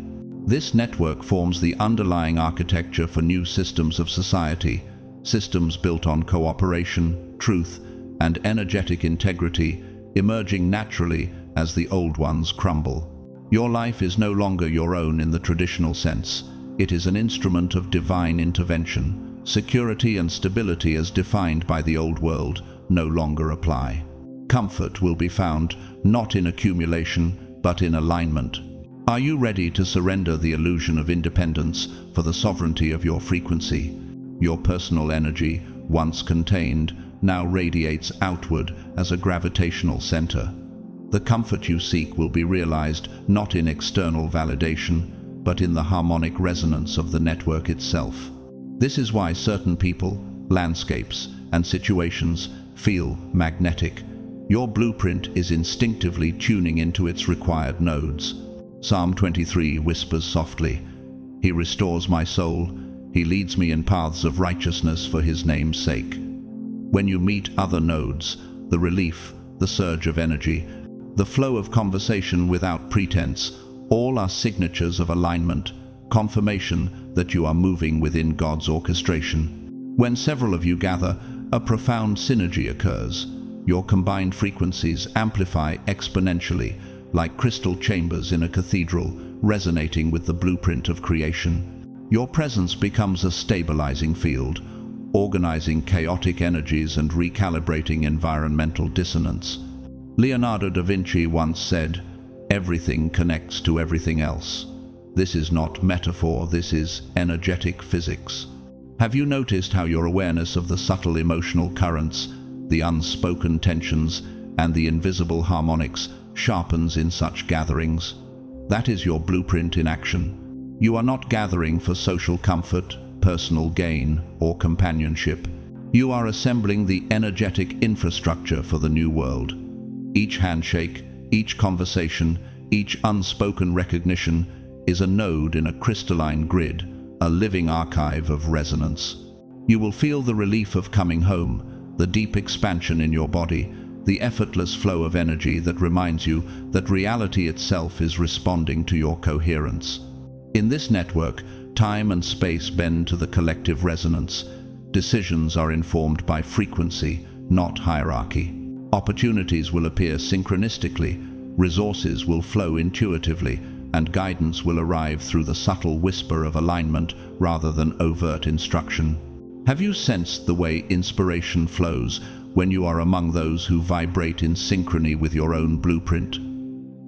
This network forms the underlying architecture for new systems of society, systems built on cooperation, truth, and energetic integrity, emerging naturally as the old ones crumble. Your life is no longer your own in the traditional sense. It is an instrument of divine intervention. Security and stability as defined by the old world no longer apply. Comfort will be found not in accumulation, but in alignment. Are you ready to surrender the illusion of independence for the sovereignty of your frequency? Your personal energy, once contained, now radiates outward as a gravitational center. The comfort you seek will be realized not in external validation, but in the harmonic resonance of the network itself. This is why certain people, landscapes, and situations feel magnetic. Your blueprint is instinctively tuning into its required nodes. Psalm 23 whispers softly, "He restores my soul. He leads me in paths of righteousness for his name's sake." When you meet other nodes, the relief, the surge of energy, the flow of conversation without pretense, all are signatures of alignment, confirmation that you are moving within God's orchestration. When several of you gather, a profound synergy occurs. Your combined frequencies amplify exponentially, like crystal chambers in a cathedral, resonating with the blueprint of creation. Your presence becomes a stabilizing field, organizing chaotic energies and recalibrating environmental dissonance. Leonardo da Vinci once said, "Everything connects to everything else." This is not metaphor, this is energetic physics. Have you noticed how your awareness of the subtle emotional currents, the unspoken tensions, and the invisible harmonics sharpens in such gatherings? That is your blueprint in action. You are not gathering for social comfort, personal gain, or companionship. You are assembling the energetic infrastructure for the new world. Each handshake, each conversation, each unspoken recognition is a node in a crystalline grid, a living archive of resonance. You will feel the relief of coming home, the deep expansion in your body, the effortless flow of energy that reminds you that reality itself is responding to your coherence. In this network, time and space bend to the collective resonance. Decisions are informed by frequency, not hierarchy. Opportunities will appear synchronistically, resources will flow intuitively, and guidance will arrive through the subtle whisper of alignment rather than overt instruction. Have you sensed the way inspiration flows when you are among those who vibrate in synchrony with your own blueprint?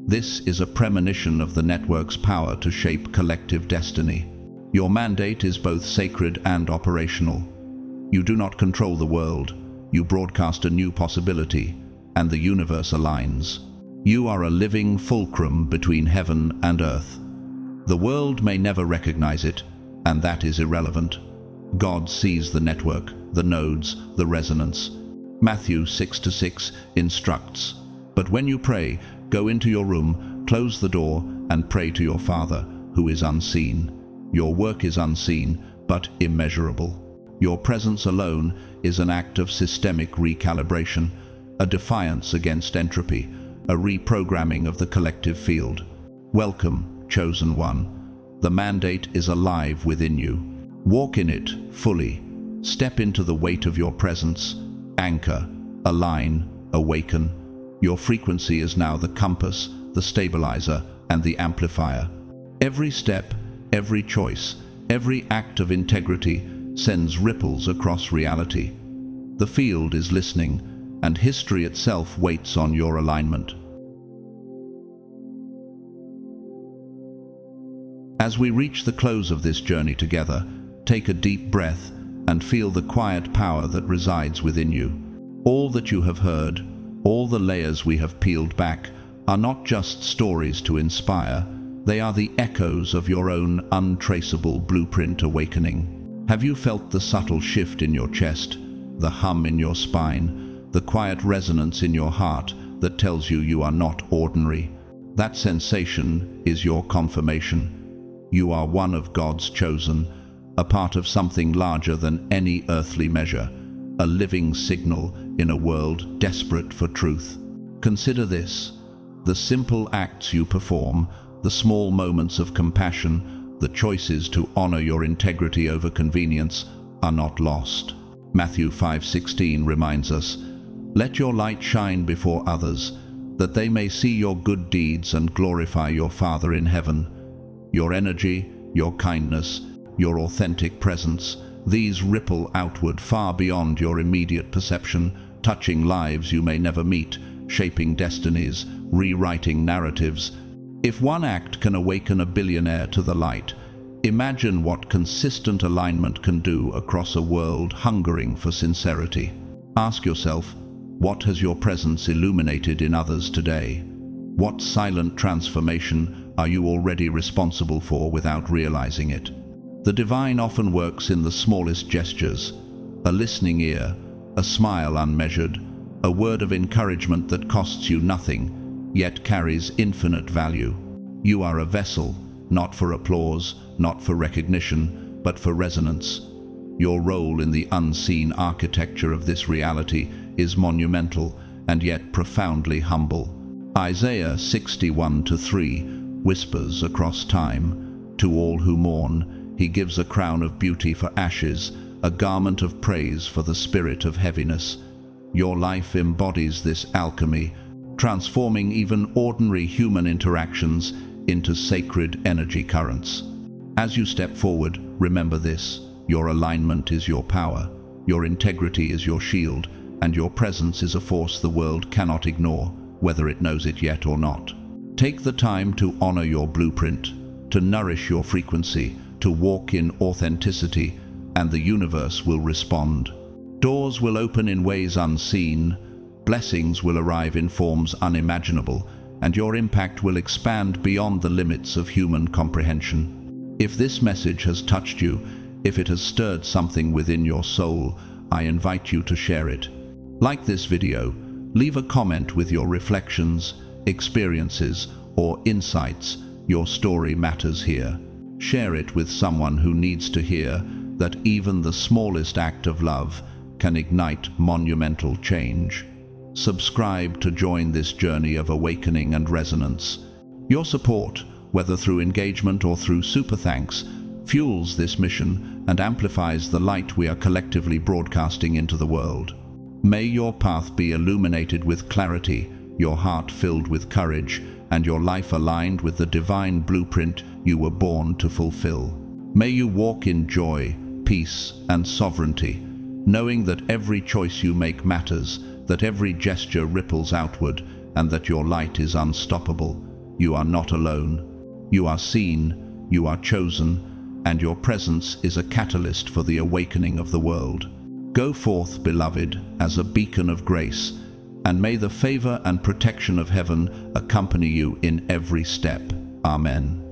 This is a premonition of the network's power to shape collective destiny. Your mandate is both sacred and operational. You do not control the world. You broadcast a new possibility, and the universe aligns. You are a living fulcrum between heaven and earth. The world may never recognize it, and that is irrelevant. God sees the network, the nodes, the resonance. Matthew 6:6 instructs, "But when you pray, go into your room, close the door, and pray to your Father, who is unseen." Your work is unseen, but immeasurable. Your presence alone is an act of systemic recalibration, a defiance against entropy, a reprogramming of the collective field. Welcome, chosen one. The mandate is alive within you. Walk in it fully. Step into the weight of your presence. Anchor, align, awaken. Your frequency is now the compass, the stabilizer, and the amplifier. Every step, every choice, every act of integrity sends ripples across reality. The field is listening, and history itself waits on your alignment. As we reach the close of this journey together, take a deep breath and feel the quiet power that resides within you. All that you have heard, all the layers we have peeled back, are not just stories to inspire, they are the echoes of your own untraceable blueprint awakening. Have you felt the subtle shift in your chest, the hum in your spine, the quiet resonance in your heart that tells you you are not ordinary? That sensation is your confirmation. You are one of God's chosen, a part of something larger than any earthly measure, a living signal in a world desperate for truth. Consider this: the simple acts you perform, the small moments of compassion, the choices to honor your integrity over convenience, are not lost. Matthew 5:16 reminds us, "Let your light shine before others, that they may see your good deeds and glorify your Father in heaven." Your energy, your kindness, your authentic presence, these ripple outward far beyond your immediate perception, touching lives you may never meet, shaping destinies, rewriting narratives. If one act can awaken a billionaire to the light, imagine what consistent alignment can do across a world hungering for sincerity. Ask yourself, what has your presence illuminated in others today? What silent transformation are you already responsible for without realizing it? The divine often works in the smallest gestures: a listening ear, a smile unmeasured, a word of encouragement that costs you nothing, yet carries infinite value. You are a vessel, not for applause, not for recognition, but for resonance. Your role in the unseen architecture of this reality is monumental and yet profoundly humble. Isaiah 61:3 whispers across time, "To all who mourn, he gives a crown of beauty for ashes, a garment of praise for the spirit of heaviness." Your life embodies this alchemy, transforming even ordinary human interactions into sacred energy currents. As you step forward, remember this: your alignment is your power, your integrity is your shield, and your presence is a force the world cannot ignore, whether it knows it yet or not. Take the time to honor your blueprint, to nourish your frequency, to walk in authenticity, and the universe will respond. Doors will open in ways unseen, blessings will arrive in forms unimaginable, and your impact will expand beyond the limits of human comprehension. If this message has touched you, if it has stirred something within your soul, I invite you to share it. Like this video, leave a comment with your reflections, experiences, or insights. Your story matters here. Share it with someone who needs to hear that even the smallest act of love can ignite monumental change. Subscribe to join this journey of awakening and resonance. Your support, whether through engagement or through super thanks, fuels this mission and amplifies the light we are collectively broadcasting into the world. May your path be illuminated with clarity, your heart filled with courage, and your life aligned with the divine blueprint you were born to fulfill. May you walk in joy, peace, and sovereignty, knowing that every choice you make matters, that every gesture ripples outward, and that your light is unstoppable. You are not alone. You are seen, you are chosen, and your presence is a catalyst for the awakening of the world. Go forth, beloved, as a beacon of grace, and may the favor and protection of heaven accompany you in every step. Amen.